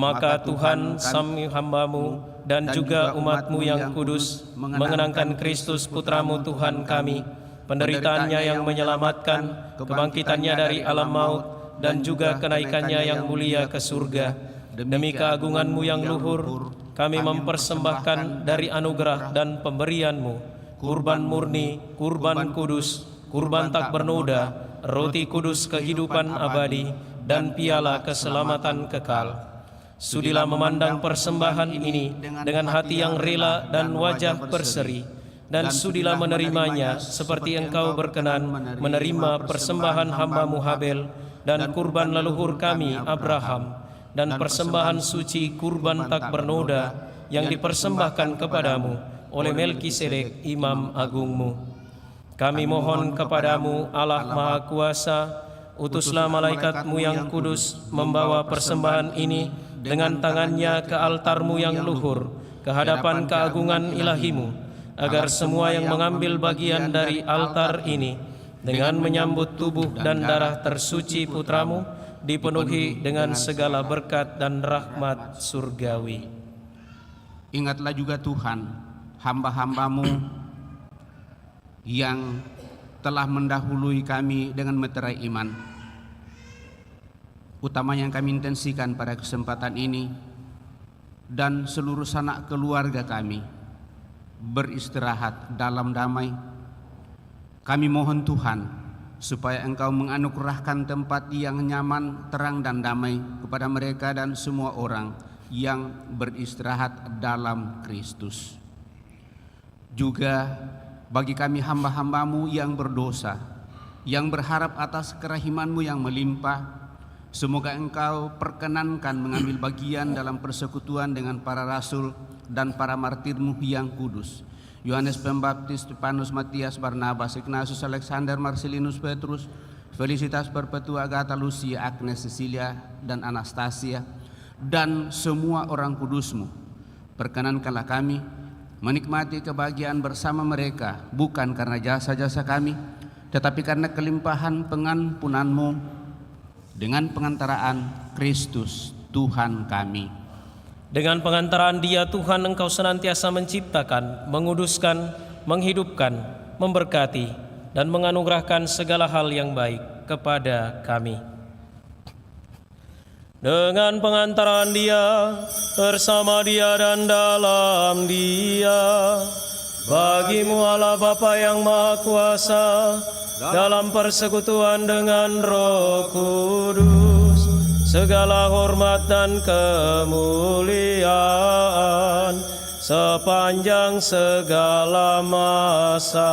Maka Tuhan, kami hamba-Mu dan juga umat-Mu yang kudus mengenangkan Kristus Putra-Mu Tuhan kami, penderitaannya yang menyelamatkan, kebangkitannya dari alam maut, dan juga kenaikannya yang mulia ke surga. Demi keagungan-Mu yang luhur, kami mempersembahkan dari anugerah dan pemberian-Mu, kurban murni, kurban kudus, kurban tak bernoda, roti kudus kehidupan abadi, dan piala keselamatan kekal. Sudilah memandang persembahan ini dengan hati yang rela dan wajah berseri, dan sudilah menerimanya seperti Engkau berkenan menerima persembahan hamba-Mu Habel dan kurban leluhur kami Abraham, dan persembahan suci kurban tak bernoda yang dipersembahkan kepadamu oleh Melkisedek imam agungmu. Kami mohon kepadamu Allah Maha Kuasa, utuslah malaikat-Mu yang kudus membawa persembahan ini dengan tangannya ke altar-Mu yang luhur, ke hadapan keagungan ilahi-Mu, agar semua yang mengambil bagian dari altar ini dengan menyambut tubuh dan darah tersuci Putra-Mu dipenuhi dengan segala berkat dan rahmat surgawi. Ingatlah juga Tuhan, hamba-hamba-Mu yang telah mendahului kami dengan meterai iman. Utama yang kami intensikan pada kesempatan ini, dan seluruh sanak keluarga kami beristirahat dalam damai. Kami mohon Tuhan supaya Engkau menganugerahkan tempat yang nyaman, terang dan damai kepada mereka dan semua orang yang beristirahat dalam Kristus. Juga bagi kami hamba-hamba-Mu yang berdosa, yang berharap atas kerahiman-Mu yang melimpah, semoga Engkau perkenankan mengambil bagian dalam persekutuan dengan para rasul dan para martir-Mu yang kudus. Yohanes Pembaptis, Stefanus, Matias, Barnabas, Ignatius, Alexander, Marcelinus, Petrus, Felicitas, Perpetua, Agatha, Lucia, Agnes, Cecilia, dan Anastasia, dan semua orang kudus-Mu. Perkenankanlah kami menikmati kebahagiaan bersama mereka, bukan karena jasa-jasa kami, tetapi karena kelimpahan pengampunan-Mu dengan pengantaraan Kristus Tuhan kami. Dengan pengantaraan Dia Tuhan, Engkau senantiasa menciptakan, menguduskan, menghidupkan, memberkati, dan menganugerahkan segala hal yang baik kepada kami. Dengan pengantaraan Dia, bersama Dia dan dalam Dia, bagi-Mu Allah Bapa yang Maha Kuasa, dalam persekutuan dengan Roh Kudus, segala hormat dan kemuliaan sepanjang segala masa.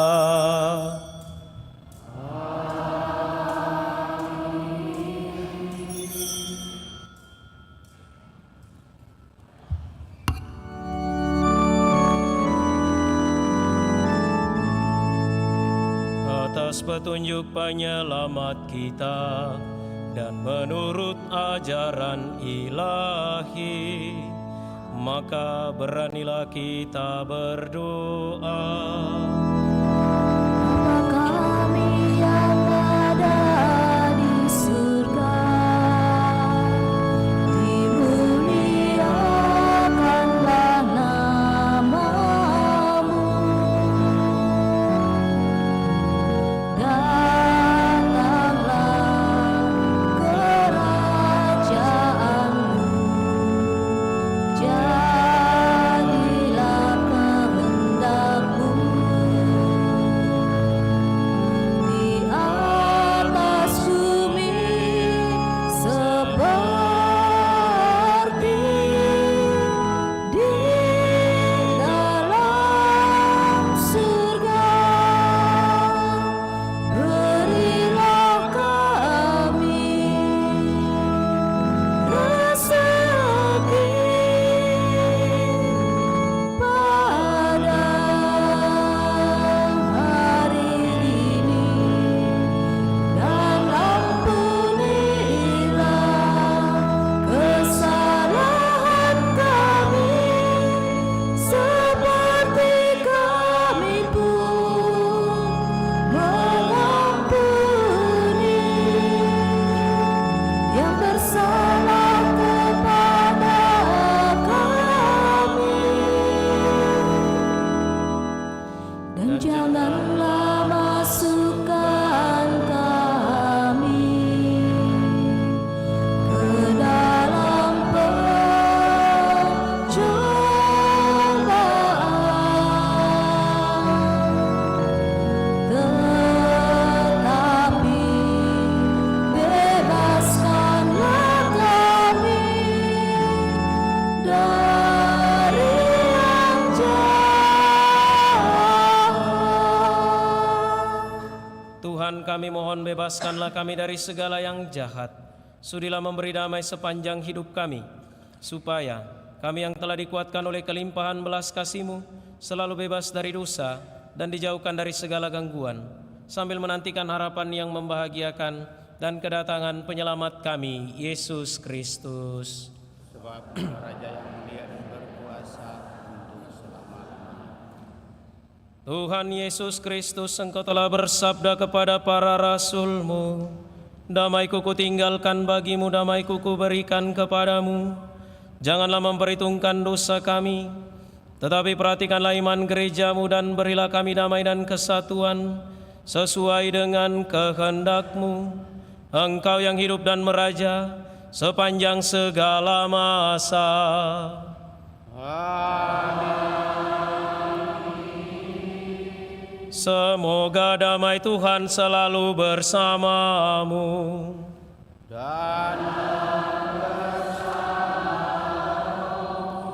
Atas petunjuk penyelamat kita dan menurut ajaran ilahi, maka beranilah kita berdoa. Bapa kami yang ada di surga, dimuliakanlah nama-Mu. Datanglah kerajaan-Mu, jadilah kehendak-Mu kami mohon bebaskanlah kami dari segala yang jahat. Sudilah memberi damai sepanjang hidup kami, supaya kami yang telah dikuatkan oleh kelimpahan belas kasih-Mu selalu bebas dari dosa dan dijauhkan dari segala gangguan, sambil menantikan harapan yang membahagiakan dan kedatangan penyelamat kami, Yesus Kristus. Sebab Raja yang mulia dan berkuasa untuk selama-lamanya. Tuhan Yesus Kristus, Engkau telah bersabda kepada para rasul-Mu, damai-Ku kutinggalkan bagimu, damai-Ku kuberikan kepadamu. Janganlah memperhitungkan dosa kami, tetapi perhatikanlah iman gereja-Mu dan berilah kami damai dan kesatuan sesuai dengan kehendak-Mu. Engkau yang hidup dan meraja sepanjang segala masa. Semoga damai Tuhan selalu bersamamu. Dan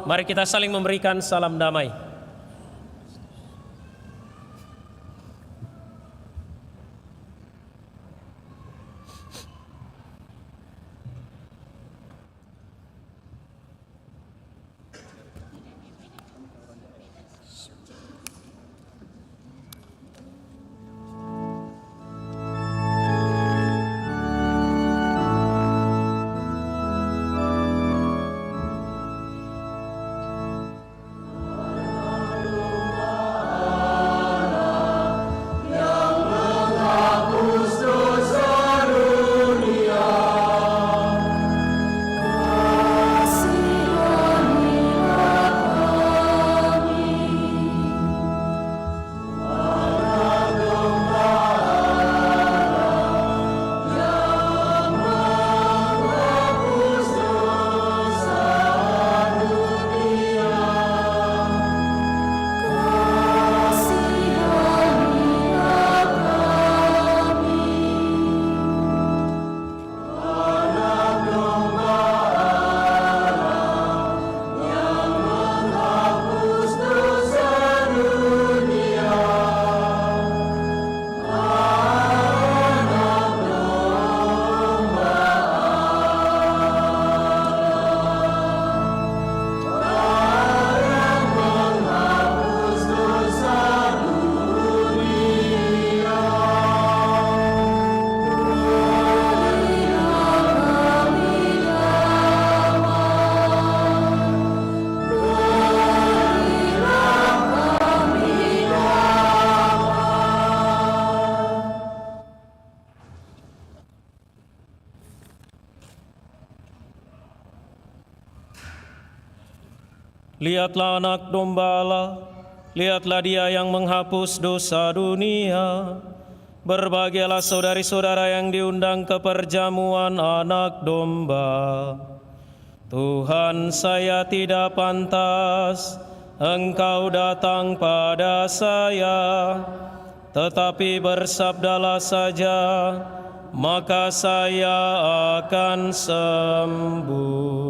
mari kita saling memberikan salam damai. Lihatlah anak domba Allah, lihatlah Dia yang menghapus dosa dunia. Berbahagialah saudari-saudara yang diundang ke perjamuan anak domba. Tuhan, saya tidak pantas Engkau datang pada saya, tetapi bersabdalah saja, maka saya akan sembuh.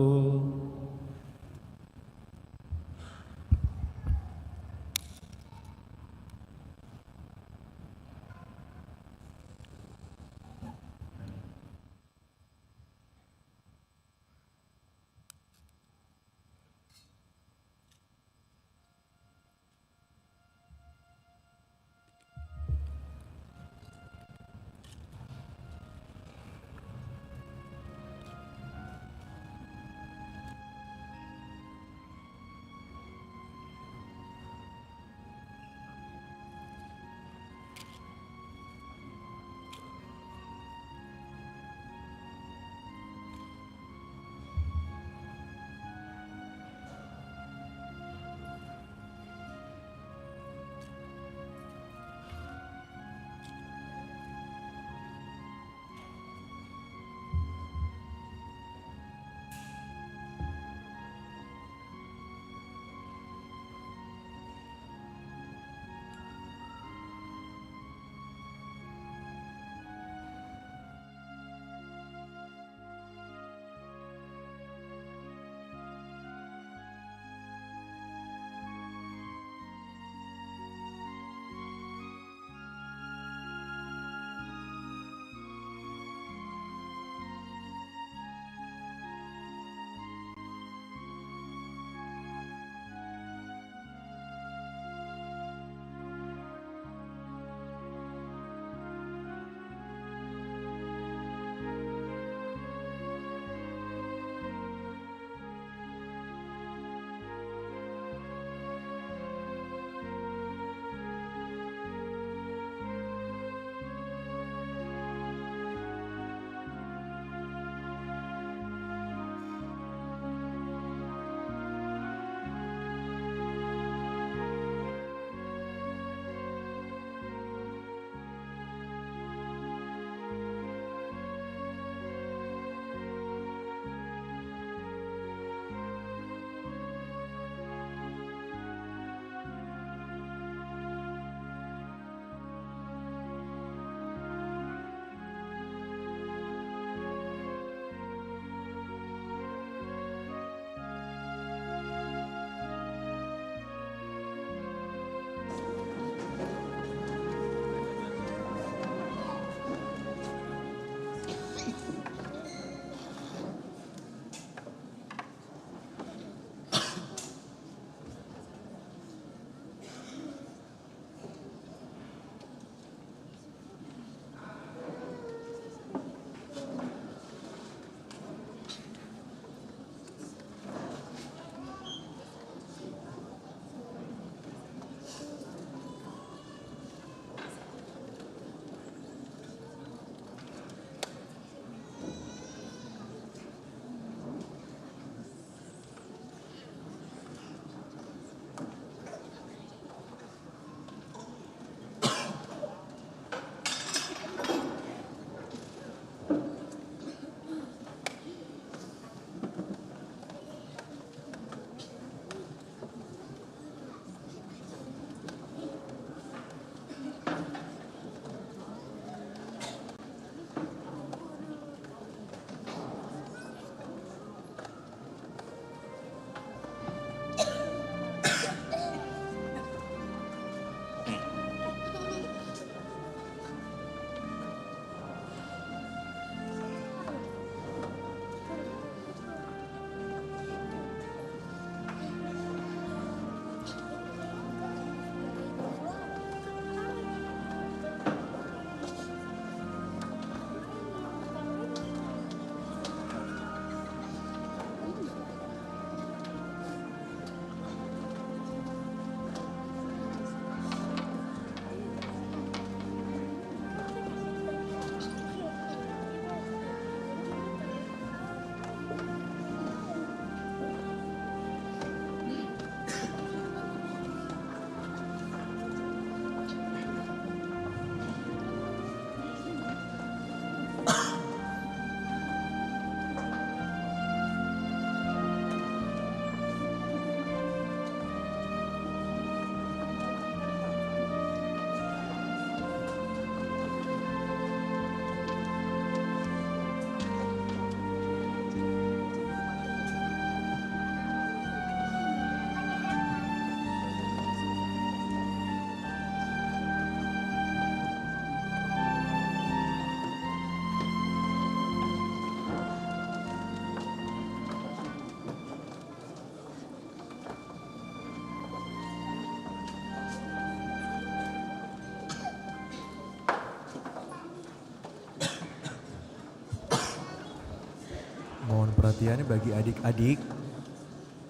perhatian bagi adik-adik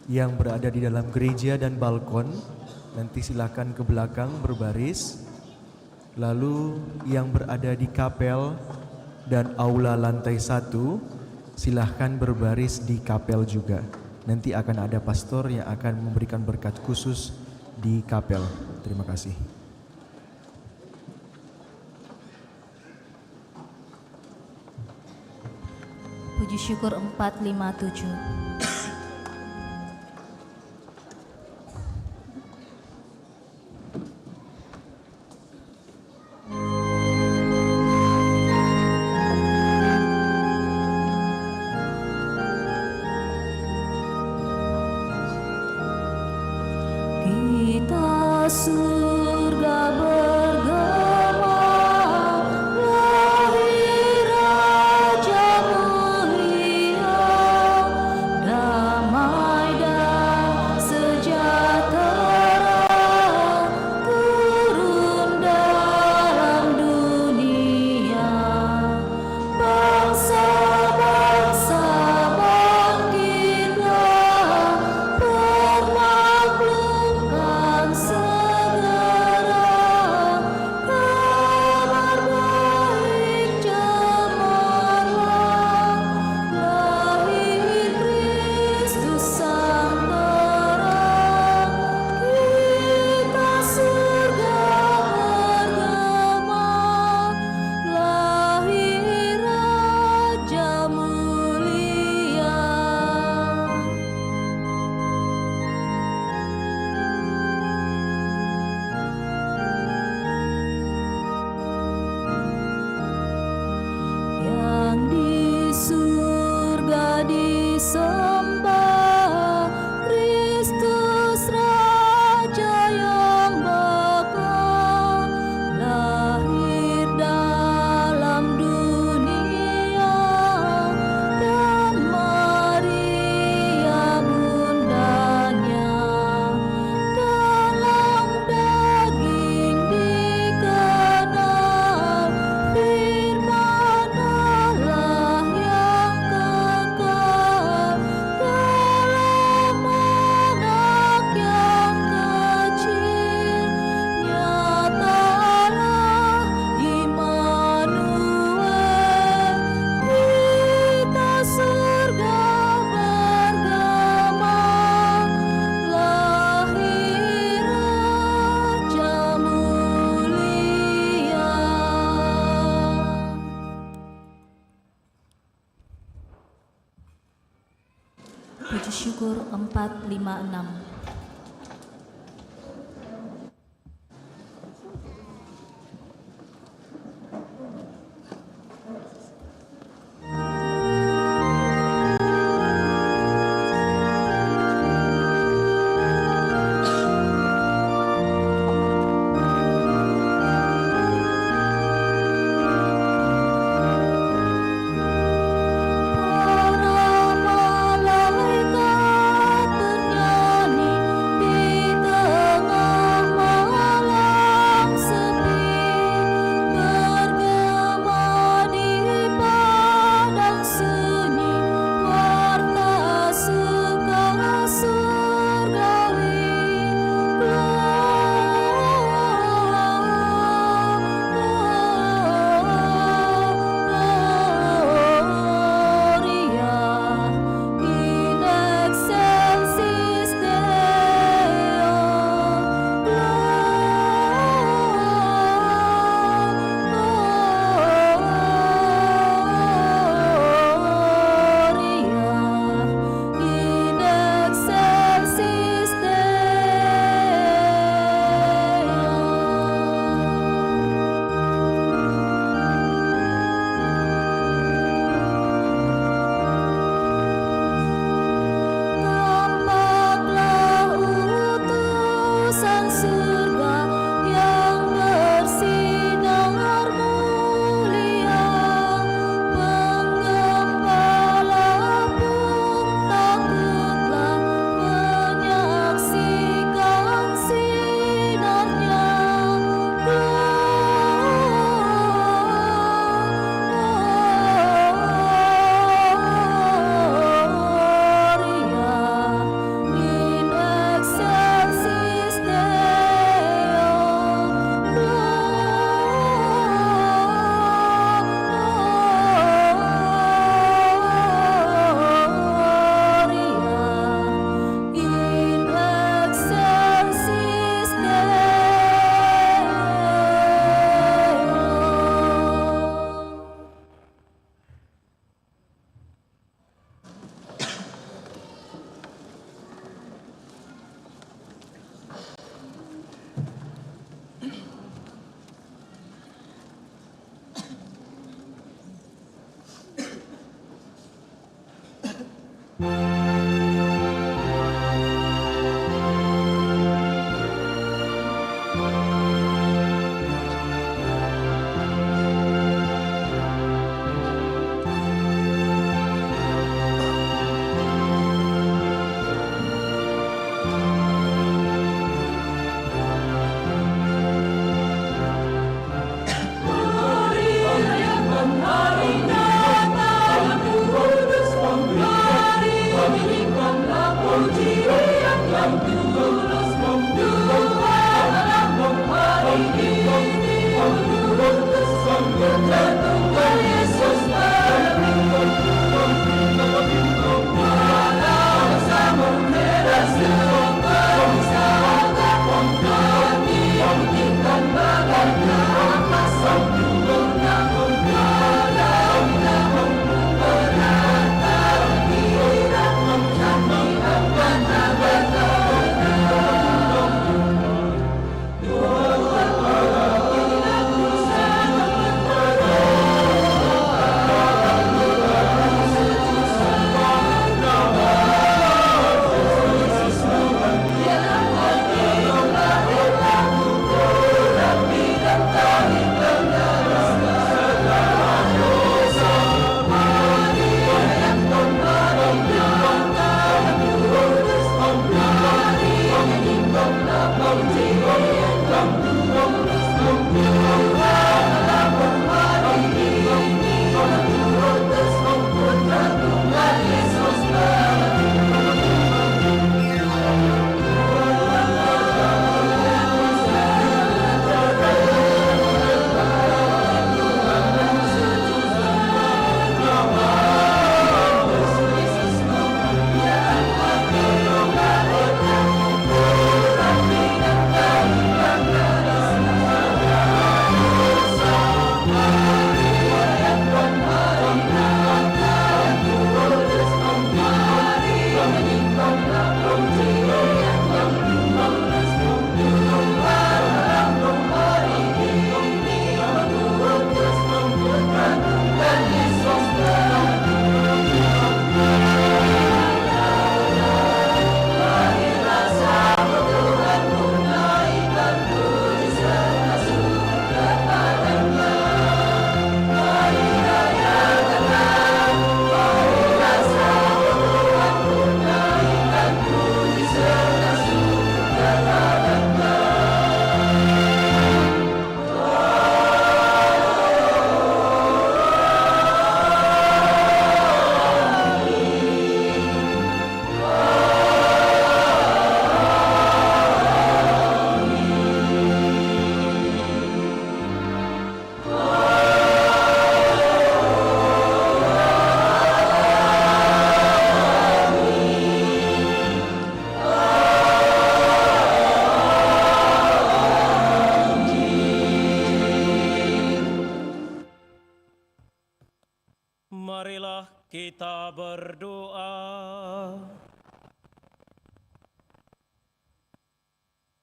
yang berada di dalam gereja dan balkon, nanti silakan ke belakang berbaris. Lalu yang berada di kapel dan aula lantai 1, silahkan berbaris di kapel juga. Nanti akan ada pastor yang akan memberikan berkat khusus di kapel. Terima kasih. Puji syukur 457. Kita surga bergema, lahir Raja mulia, damai dan sejahtera turun dalam dunia. Bangsa-bangsa bangkitlah, permaklumkan segera, kabar baik cemerlang, lahir Kristus Sang Terang. Kita surga bergema, lahir Raja mulia. Yang di surga disembah, Kristus Raja yang bapa, lahir dalam dunia, dan Maria bundanya, dalam daging dikenal, firman Allah yang kekal, dalam anak yang kecil, nyatalah Immanuel. Kita surga bergema, lahir Raja mulia. Puji syukur 456. Para malaikat bernyanyi,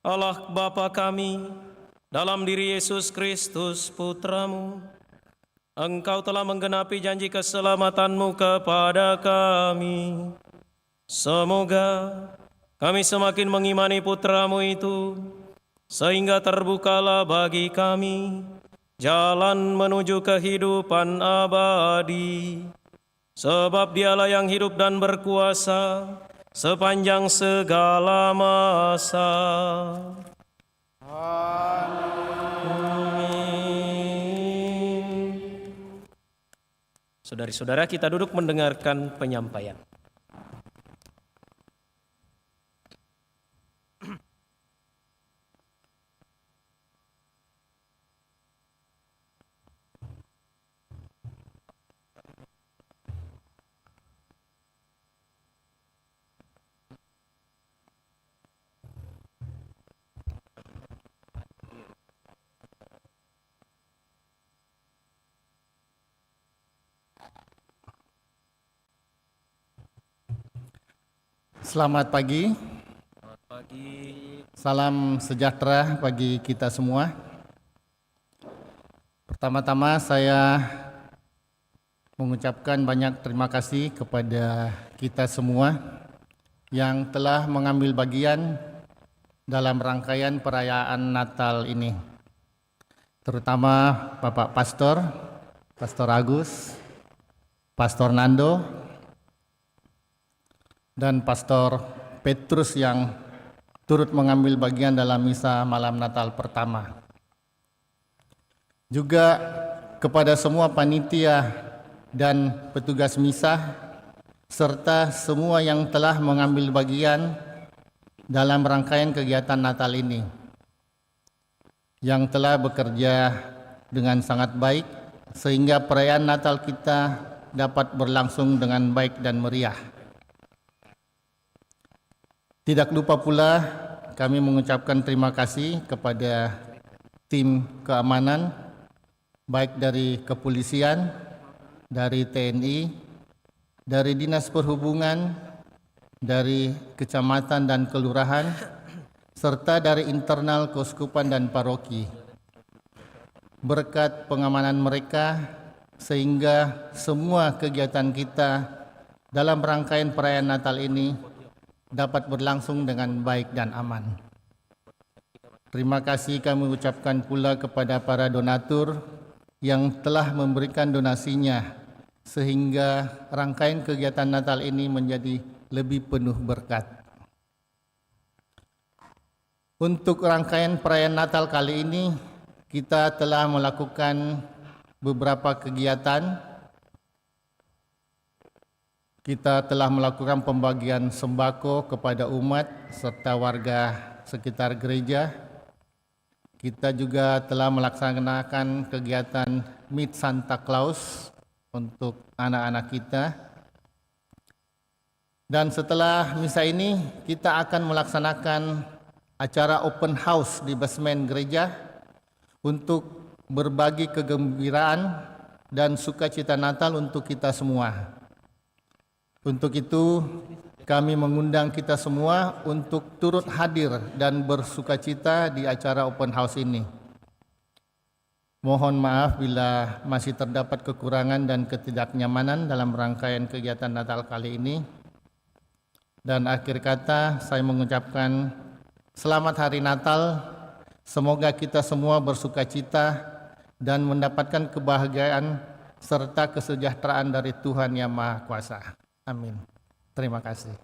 Allah Bapa kami, dalam diri Yesus Kristus Putramu, Engkau telah menggenapi janji keselamatan-Mu kepada kami. Semoga kami semakin mengimani Putra-Mu itu, sehingga terbukalah bagi kami jalan menuju kehidupan abadi. Sebab Dialah yang hidup dan berkuasa sepanjang segala masa. Amin. Saudari-saudara, kita duduk mendengarkan penyampaian. Selamat pagi. Salam sejahtera bagi kita semua. Pertama-tama saya mengucapkan banyak terima kasih kepada kita semua yang telah mengambil bagian dalam rangkaian perayaan Natal ini. Terutama Bapak Pastor, Pastor Agus, Pastor Nando, dan Pastor Petrus yang turut mengambil bagian dalam misa malam Natal pertama. Juga kepada semua panitia dan petugas misa, serta semua yang telah mengambil bagian dalam rangkaian kegiatan Natal ini, yang telah bekerja dengan sangat baik, sehingga perayaan Natal kita dapat berlangsung dengan baik dan meriah. Tidak lupa pula kami mengucapkan terima kasih kepada tim keamanan, baik dari kepolisian, dari TNI, dari Dinas Perhubungan, dari kecamatan dan kelurahan, serta dari internal keuskupan dan paroki. Berkat pengamanan mereka, sehingga semua kegiatan kita dalam rangkaian perayaan Natal ini dapat berlangsung dengan baik dan aman. Terima kasih kami ucapkan pula kepada para donatur yang telah memberikan donasinya, sehingga rangkaian kegiatan Natal ini menjadi lebih penuh berkat. Untuk rangkaian perayaan Natal kali ini, kita telah melakukan beberapa kegiatan. Kita telah melakukan pembagian sembako kepada umat serta warga sekitar gereja. Kita juga telah melaksanakan kegiatan Meet Santa Claus untuk anak-anak kita. Dan setelah misa ini, kita akan melaksanakan acara open house di basement gereja untuk berbagi kegembiraan dan sukacita Natal untuk kita semua. Untuk itu, kami mengundang kita semua untuk turut hadir dan bersukacita di acara open house ini. Mohon maaf bila masih terdapat kekurangan dan ketidaknyamanan dalam rangkaian kegiatan Natal kali ini. Dan akhir kata, saya mengucapkan selamat hari Natal. Semoga kita semua bersukacita dan mendapatkan kebahagiaan serta kesejahteraan dari Tuhan Yang Maha Kuasa. Amin. Terima kasih.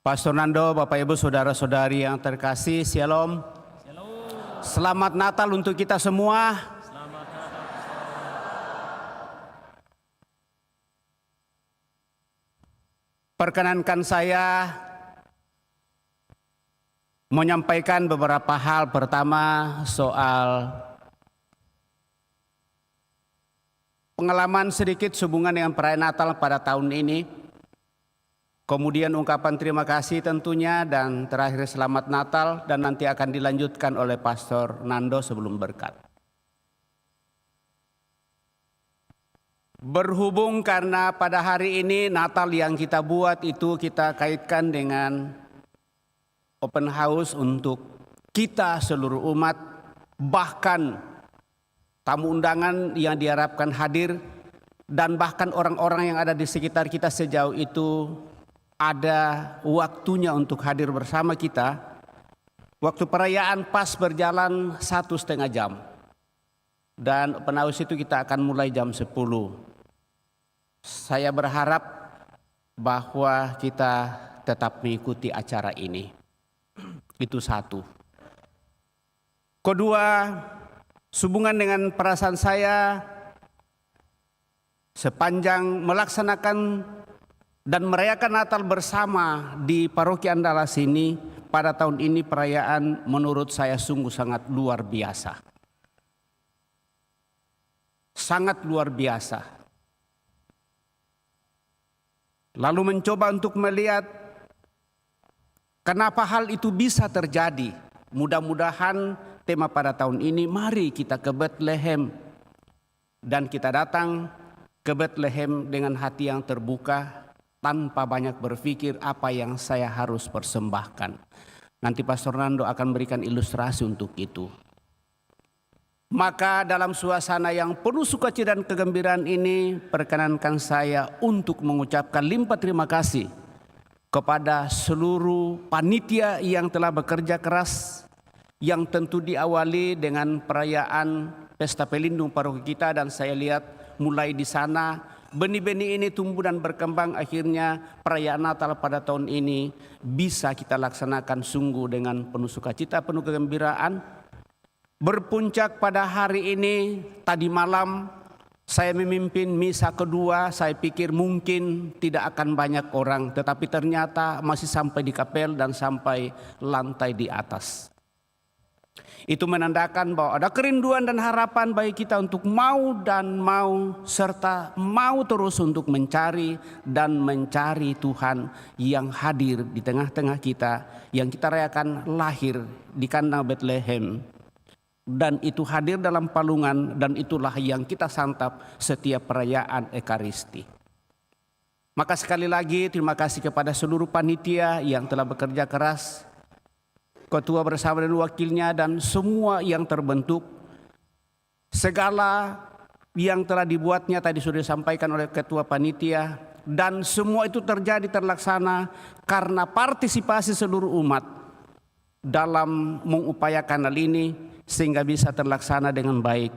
Pastor Nando, Bapak Ibu, Saudara-saudari yang terkasih, Shalom. Selamat Natal untuk kita semua. Perkenankan saya menyampaikan beberapa hal. Pertama, soal pengalaman sedikit sehubungan dengan perayaan Natal pada tahun ini. Kemudian ungkapan terima kasih tentunya, dan terakhir selamat Natal, dan nanti akan dilanjutkan oleh Pastor Nando sebelum berkat. Berhubung karena pada hari ini Natal yang kita buat itu kita kaitkan dengan open house untuk kita seluruh umat, bahkan tamu undangan yang diharapkan hadir, dan bahkan orang-orang yang ada di sekitar kita sejauh itu ada waktunya untuk hadir bersama kita. Waktu perayaan pas berjalan 1,5 jam. Dan open house itu kita akan mulai jam 10. Saya berharap bahwa kita tetap mengikuti acara ini. Itu satu. Kedua, sehubungan dengan perasaan saya sepanjang melaksanakan dan merayakan Natal bersama di Paroki Andalas ini, pada tahun ini perayaan menurut saya sungguh sangat luar biasa. Sangat luar biasa. Lalu mencoba untuk melihat kenapa hal itu bisa terjadi. Mudah-mudahan tema pada tahun ini, mari kita ke Bethlehem. Dan kita datang ke Bethlehem dengan hati yang terbuka, tanpa banyak berpikir apa yang saya harus persembahkan. Nanti Pastor Nando akan berikan ilustrasi untuk itu. Maka dalam suasana yang penuh sukacita dan kegembiraan ini, perkenankan saya untuk mengucapkan limpah terima kasih kepada seluruh panitia yang telah bekerja keras, yang tentu diawali dengan perayaan Pesta Pelindung Paroki kita, dan saya lihat mulai di sana benih-benih ini tumbuh dan berkembang, akhirnya perayaan Natal pada tahun ini bisa kita laksanakan sungguh dengan penuh sukacita, penuh kegembiraan. Berpuncak pada hari ini, tadi malam saya memimpin misa kedua, saya pikir mungkin tidak akan banyak orang, tetapi ternyata masih sampai di kapel dan sampai lantai di atas. Itu menandakan bahwa ada kerinduan dan harapan bagi kita untuk mau dan mau, serta mau terus untuk mencari dan mencari Tuhan yang hadir di tengah-tengah kita, yang kita rayakan lahir di kandang Bethlehem. Dan itu hadir dalam palungan, dan itulah yang kita santap setiap perayaan Ekaristi. Maka sekali lagi terima kasih kepada seluruh panitia yang telah bekerja keras, ketua bersama dan wakilnya, dan semua yang terbentuk. Segala yang telah dibuatnya tadi sudah disampaikan oleh ketua panitia, dan semua itu terlaksana karena partisipasi seluruh umat dalam mengupayakan hal ini, sehingga bisa terlaksana dengan baik.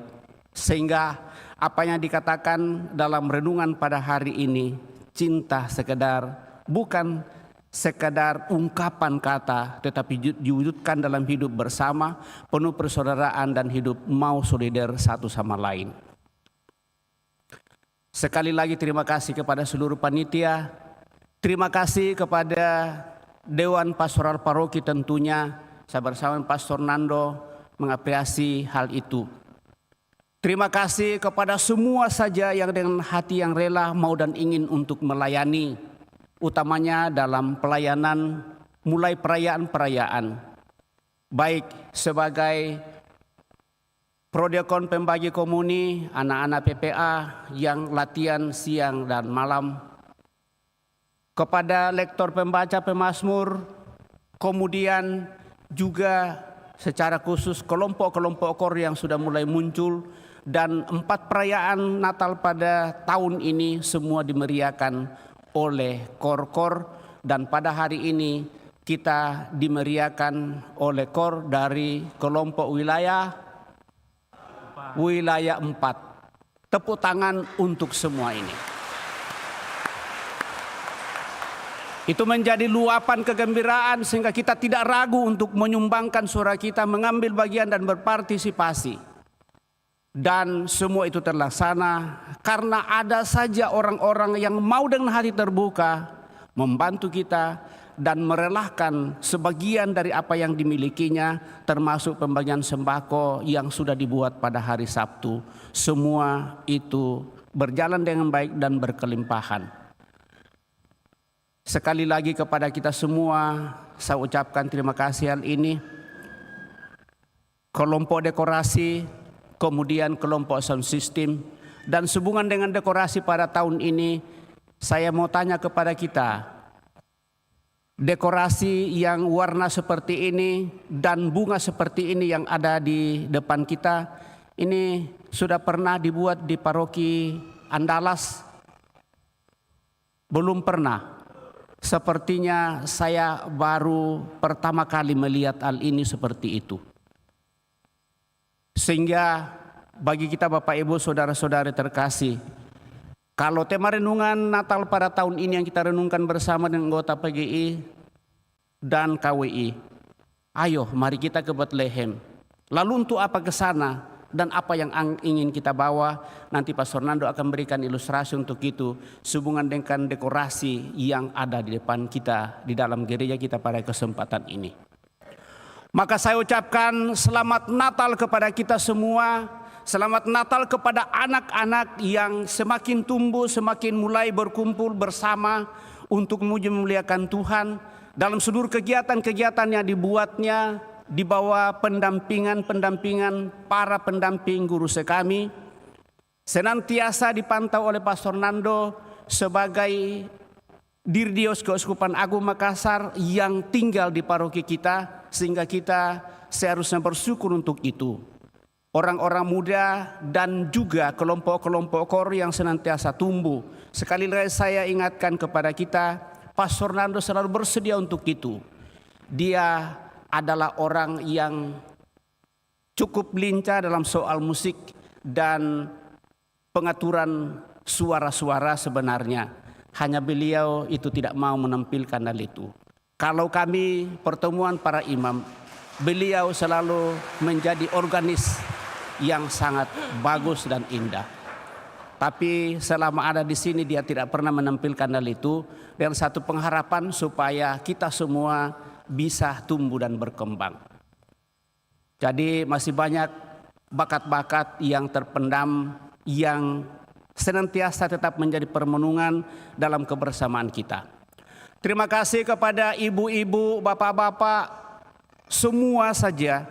Sehingga apa yang dikatakan dalam renungan pada hari ini, cinta sekedar bukan sekadar ungkapan kata, tetapi diwujudkan dalam hidup bersama, penuh persaudaraan dan hidup mau solidar satu sama lain. Sekali lagi terima kasih kepada seluruh panitia, terima kasih kepada Dewan Pastoral Paroki tentunya, saya bersama Pastor Nando mengapresiasi hal itu. Terima kasih kepada semua saja yang dengan hati yang rela mau dan ingin untuk melayani, utamanya dalam pelayanan mulai perayaan-perayaan, baik sebagai prodiakon pembagi komuni, anak-anak PPA yang latihan siang dan malam, kepada lektor pembaca pemazmur, kemudian juga secara khusus kelompok-kelompok kor yang sudah mulai muncul, dan 4 perayaan Natal pada tahun ini semua dimeriahkan oleh kor-kor, dan pada hari ini kita dimeriahkan oleh kor dari kelompok wilayah 4. Tepuk tangan untuk semua ini. Itu menjadi luapan kegembiraan sehingga kita tidak ragu untuk menyumbangkan suara kita, mengambil bagian dan berpartisipasi. Dan semua itu terlaksana karena ada saja orang-orang yang mau dengan hati terbuka membantu kita dan merelakan sebagian dari apa yang dimilikinya, termasuk pembagian sembako yang sudah dibuat pada hari Sabtu. Semua itu berjalan dengan baik dan berkelimpahan. Sekali lagi kepada kita semua, saya ucapkan terima kasih hal ini. Kelompok dekorasi, kemudian kelompok sound system, dan sehubungan dengan dekorasi pada tahun ini, saya mau tanya kepada kita, dekorasi yang warna seperti ini dan bunga seperti ini yang ada di depan kita, ini sudah pernah dibuat di paroki Andalas? Belum pernah. Sepertinya saya baru pertama kali melihat hal ini seperti itu. Sehingga bagi kita Bapak Ibu saudara-saudari terkasih, kalau tema renungan Natal pada tahun ini yang kita renungkan bersama dengan anggota PGI dan KWI, ayo mari kita ke Bethlehem. Lalu untuk apa ke sana dan apa yang ingin kita bawa? Nanti Pastor Nando akan berikan ilustrasi untuk itu sehubungan dengan dekorasi yang ada di depan kita di dalam gereja kita pada kesempatan ini. Maka saya ucapkan selamat Natal kepada kita semua. Selamat Natal kepada anak-anak yang semakin tumbuh, semakin mulai berkumpul bersama untuk memuji memuliakan Tuhan dalam seluruh kegiatan-kegiatan yang dibuatnya di bawah pendampingan para pendamping guru sekami, senantiasa dipantau oleh Pastor Nando sebagai Dirdios Keuskupan Agung Makassar yang tinggal di paroki kita, sehingga kita seharusnya bersyukur untuk itu. Orang-orang muda dan juga kelompok-kelompok KOR yang senantiasa tumbuh. Sekali lagi saya ingatkan kepada kita, Pastor Nando selalu bersedia untuk itu. Dia adalah orang yang cukup lincah dalam soal musik dan pengaturan suara-suara sebenarnya. Hanya beliau itu tidak mau menampilkan hal itu. Kalau kami pertemuan para imam, beliau selalu menjadi organis yang sangat bagus dan indah. Tapi selama ada di sini dia tidak pernah menampilkan hal itu, dengan satu pengharapan supaya kita semua bisa tumbuh dan berkembang. Jadi masih banyak bakat-bakat yang terpendam yang senantiasa tetap menjadi permenungan dalam kebersamaan kita. Terima kasih kepada ibu-ibu, bapak-bapak, semua saja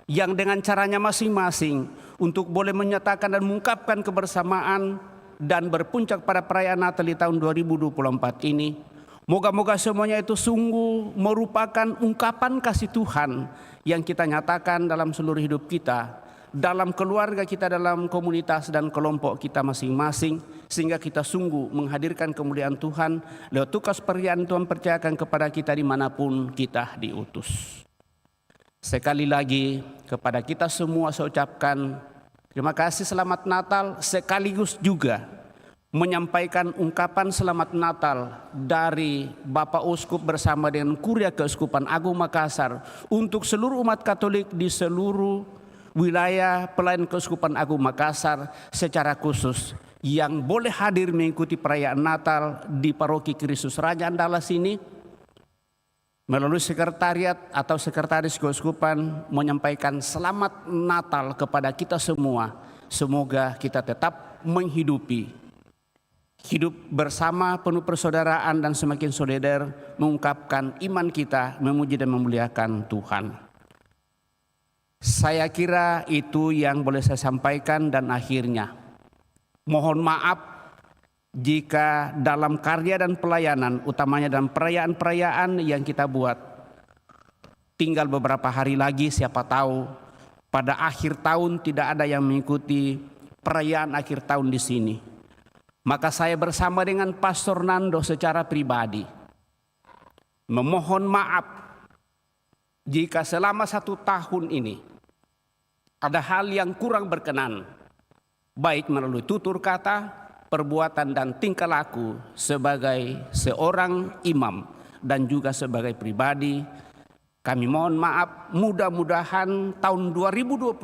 yang dengan caranya masing-masing untuk boleh menyatakan dan mengungkapkan kebersamaan dan berpuncak pada perayaan Natal di tahun 2024 ini. Moga-moga semuanya itu sungguh merupakan ungkapan kasih Tuhan yang kita nyatakan dalam seluruh hidup kita, dalam keluarga kita, dalam komunitas dan kelompok kita masing-masing, sehingga kita sungguh menghadirkan kemuliaan Tuhan lewat tugas pekerjaan Tuhan percayakan kepada kita dimanapun kita diutus. Sekali lagi kepada kita semua saya ucapkan terima kasih, selamat Natal, sekaligus juga menyampaikan ungkapan selamat Natal dari Bapak Uskup bersama dengan Kuria Keuskupan Agung Makassar untuk seluruh umat Katolik di seluruh wilayah pelayan Keuskupan Agung Makassar, secara khusus yang boleh hadir mengikuti perayaan Natal di Paroki Kristus Raja Andalas ini. Melalui sekretariat atau sekretaris Keuskupan menyampaikan selamat Natal kepada kita semua. Semoga kita tetap menghidupi hidup bersama penuh persaudaraan dan semakin solidar mengungkapkan iman kita, memuji dan memuliakan Tuhan. Saya kira itu yang boleh saya sampaikan, dan akhirnya mohon maaf jika dalam karya dan pelayanan, utamanya dalam perayaan-perayaan yang kita buat, tinggal beberapa hari lagi, siapa tahu pada akhir tahun tidak ada yang mengikuti perayaan akhir tahun di sini. Maka saya bersama dengan Pastor Nando secara pribadi memohon maaf jika selama 1 tahun ini ada hal yang kurang berkenan, baik melalui tutur kata, perbuatan dan tingkah laku sebagai seorang imam dan juga sebagai pribadi. Kami mohon maaf, mudah-mudahan tahun 2024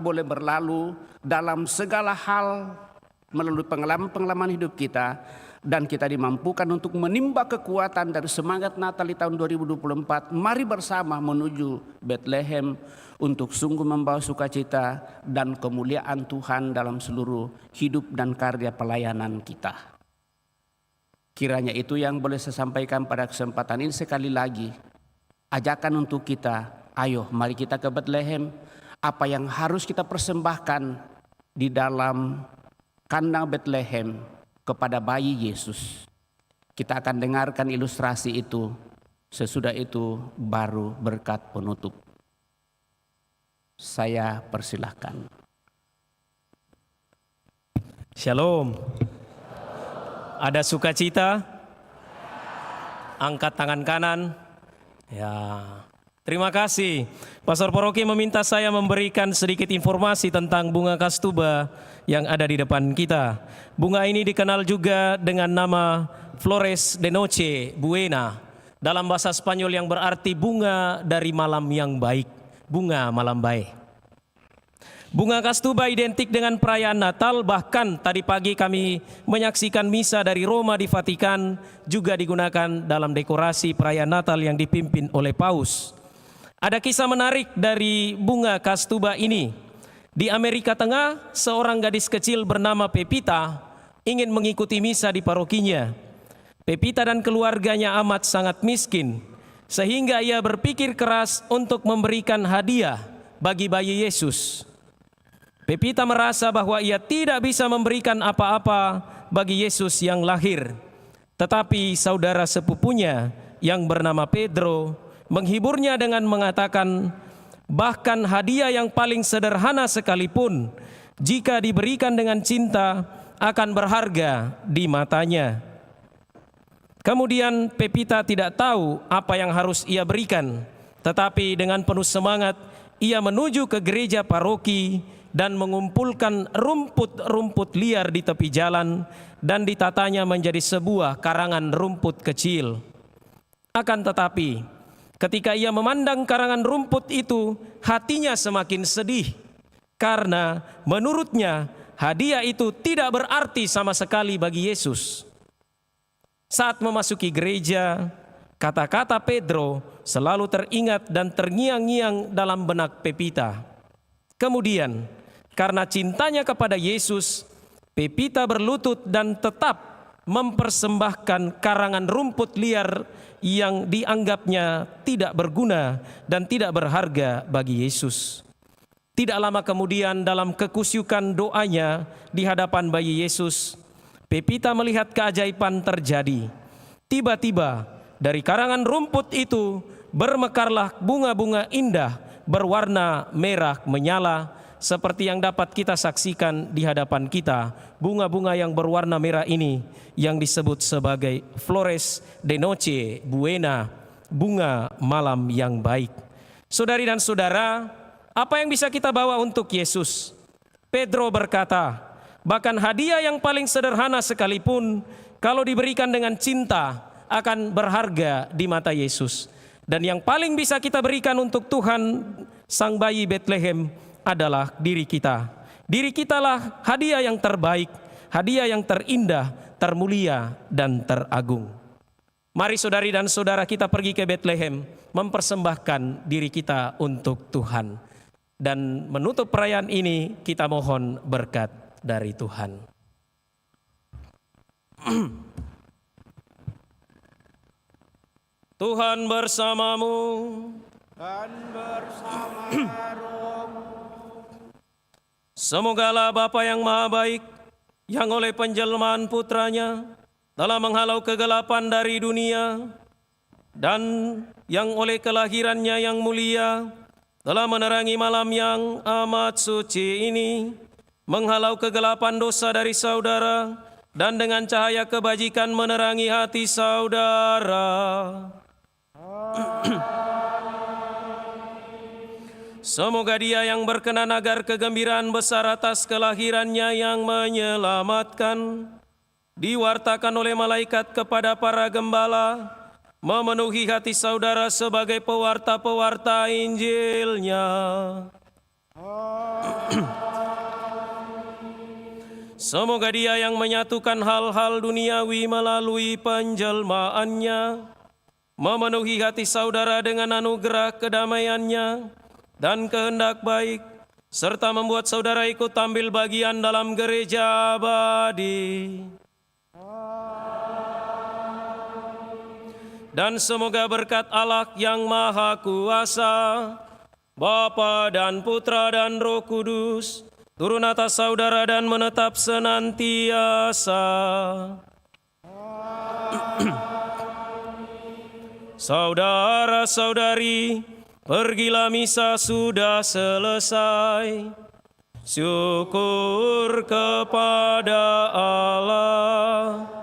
boleh berlalu dalam segala hal melalui pengalaman-pengalaman hidup kita, dan kita dimampukan untuk menimba kekuatan dari semangat Natal di tahun 2024. Mari bersama menuju Bethlehem untuk sungguh membawa sukacita dan kemuliaan Tuhan dalam seluruh hidup dan karya pelayanan kita. Kiranya itu yang boleh saya sampaikan pada kesempatan ini. Sekali lagi, ajakan untuk kita, ayo mari kita ke Bethlehem. Apa yang harus kita persembahkan di dalam kandang Bethlehem kepada bayi Yesus. Kita akan dengarkan ilustrasi itu. Sesudah itu baru berkat penutup. Saya persilahkan. Shalom. Ada sukacita? Angkat tangan kanan. Ya. Terima kasih. Pastor Paroki meminta saya memberikan sedikit informasi tentang bunga kastuba yang ada di depan kita. Bunga ini dikenal juga dengan nama Flores de Noche Buena. Dalam bahasa Spanyol yang berarti bunga dari malam yang baik. Bunga malam baik. Bunga kastuba identik dengan perayaan Natal, bahkan tadi pagi kami menyaksikan misa dari Roma di Vatikan juga digunakan dalam dekorasi perayaan Natal yang dipimpin oleh Paus. Ada kisah menarik dari bunga kastuba ini. Di Amerika Tengah, seorang gadis kecil bernama Pepita ingin mengikuti misa di parokinya. Pepita dan keluarganya amat sangat miskin, sehingga ia berpikir keras untuk memberikan hadiah bagi bayi Yesus. Pepita merasa bahwa ia tidak bisa memberikan apa-apa bagi Yesus yang lahir. Tetapi saudara sepupunya yang bernama Pedro menghiburnya dengan mengatakan, bahkan hadiah yang paling sederhana sekalipun, jika diberikan dengan cinta, akan berharga di matanya. Kemudian Pepita tidak tahu apa yang harus ia berikan, tetapi dengan penuh semangat ia menuju ke gereja paroki dan mengumpulkan rumput-rumput liar di tepi jalan dan ditatanya menjadi sebuah karangan rumput kecil. Akan tetapi, ketika ia memandang karangan rumput itu, hatinya semakin sedih karena menurutnya hadiah itu tidak berarti sama sekali bagi Yesus. Saat memasuki gereja, kata-kata Pedro selalu teringat dan terngiang-ngiang dalam benak Pepita. Kemudian, karena cintanya kepada Yesus, Pepita berlutut dan tetap mempersembahkan karangan rumput liar yang dianggapnya tidak berguna dan tidak berharga bagi Yesus. Tidak lama kemudian dalam kekusyukan doanya di hadapan bayi Yesus, Pepita melihat keajaiban terjadi. Tiba-tiba dari karangan rumput itu bermekarlah bunga-bunga indah berwarna merah menyala, seperti yang dapat kita saksikan di hadapan kita. Bunga-bunga yang berwarna merah ini yang disebut sebagai Flores de Noche Buena, bunga malam yang baik. Saudari dan saudara, apa yang bisa kita bawa untuk Yesus? Pedro berkata, bahkan hadiah yang paling sederhana sekalipun, kalau diberikan dengan cinta, akan berharga di mata Yesus. Dan yang paling bisa kita berikan untuk Tuhan, Sang Bayi Bethlehem, adalah diri kita. Diri kitalah hadiah yang terbaik, hadiah yang terindah, termulia, dan teragung. Mari saudari dan saudara kita pergi ke Bethlehem, mempersembahkan diri kita untuk Tuhan. Dan menutup perayaan ini, kita mohon berkat dari Tuhan. Tuhan bersamamu. Dan bersama rohmu. Semogalah Bapa yang Maha Baik, yang oleh penjelmaan putranya telah menghalau kegelapan dari dunia, dan yang oleh kelahirannya yang mulia telah menerangi malam yang amat suci ini, menghalau kegelapan dosa dari saudara, dan dengan cahaya kebajikan menerangi hati saudara. Semoga Dia yang berkenan agar kegembiraan besar atas kelahirannya yang menyelamatkan diwartakan oleh malaikat kepada para gembala, memenuhi hati saudara sebagai pewarta-pewarta Injilnya. Semoga Dia yang menyatukan hal-hal duniawi melalui penjelmaannya, memenuhi hati saudara dengan anugerah kedamaiannya dan kehendak baik, serta membuat saudara ikut ambil bagian dalam gereja abadi. dan semoga berkat Allah yang Maha Kuasa, Bapa dan Putra dan Roh Kudus, turun atas saudara dan menetap senantiasa. Saudara-saudari, pergilah misa sudah selesai. Syukur kepada Allah.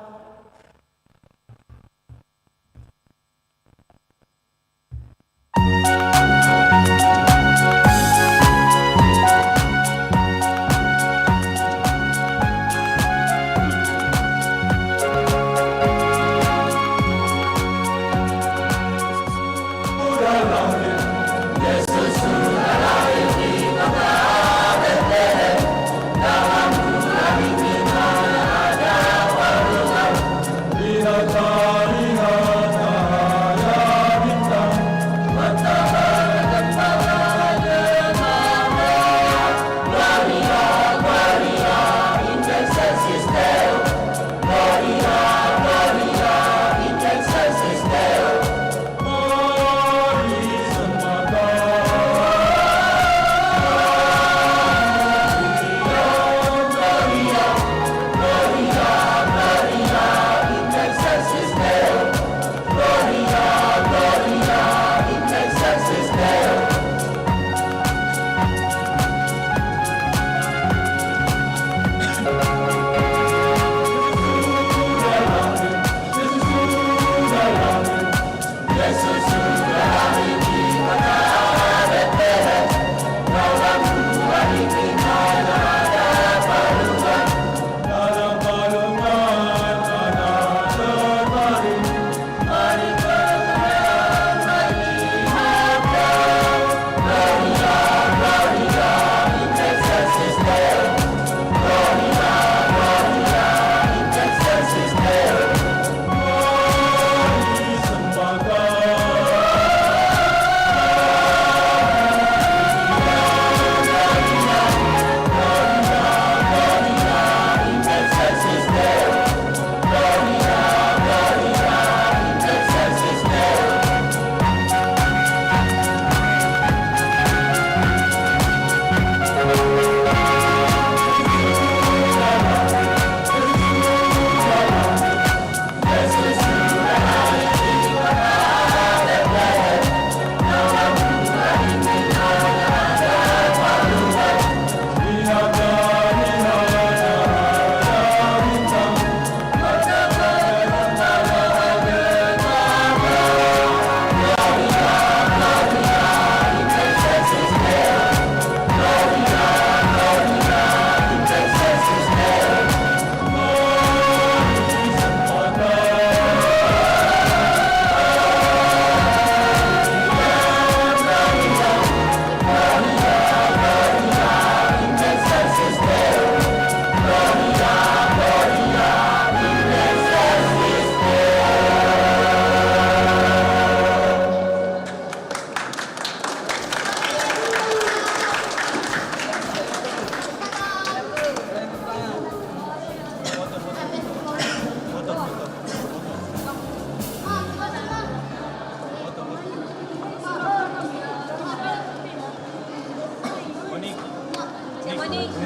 Monik.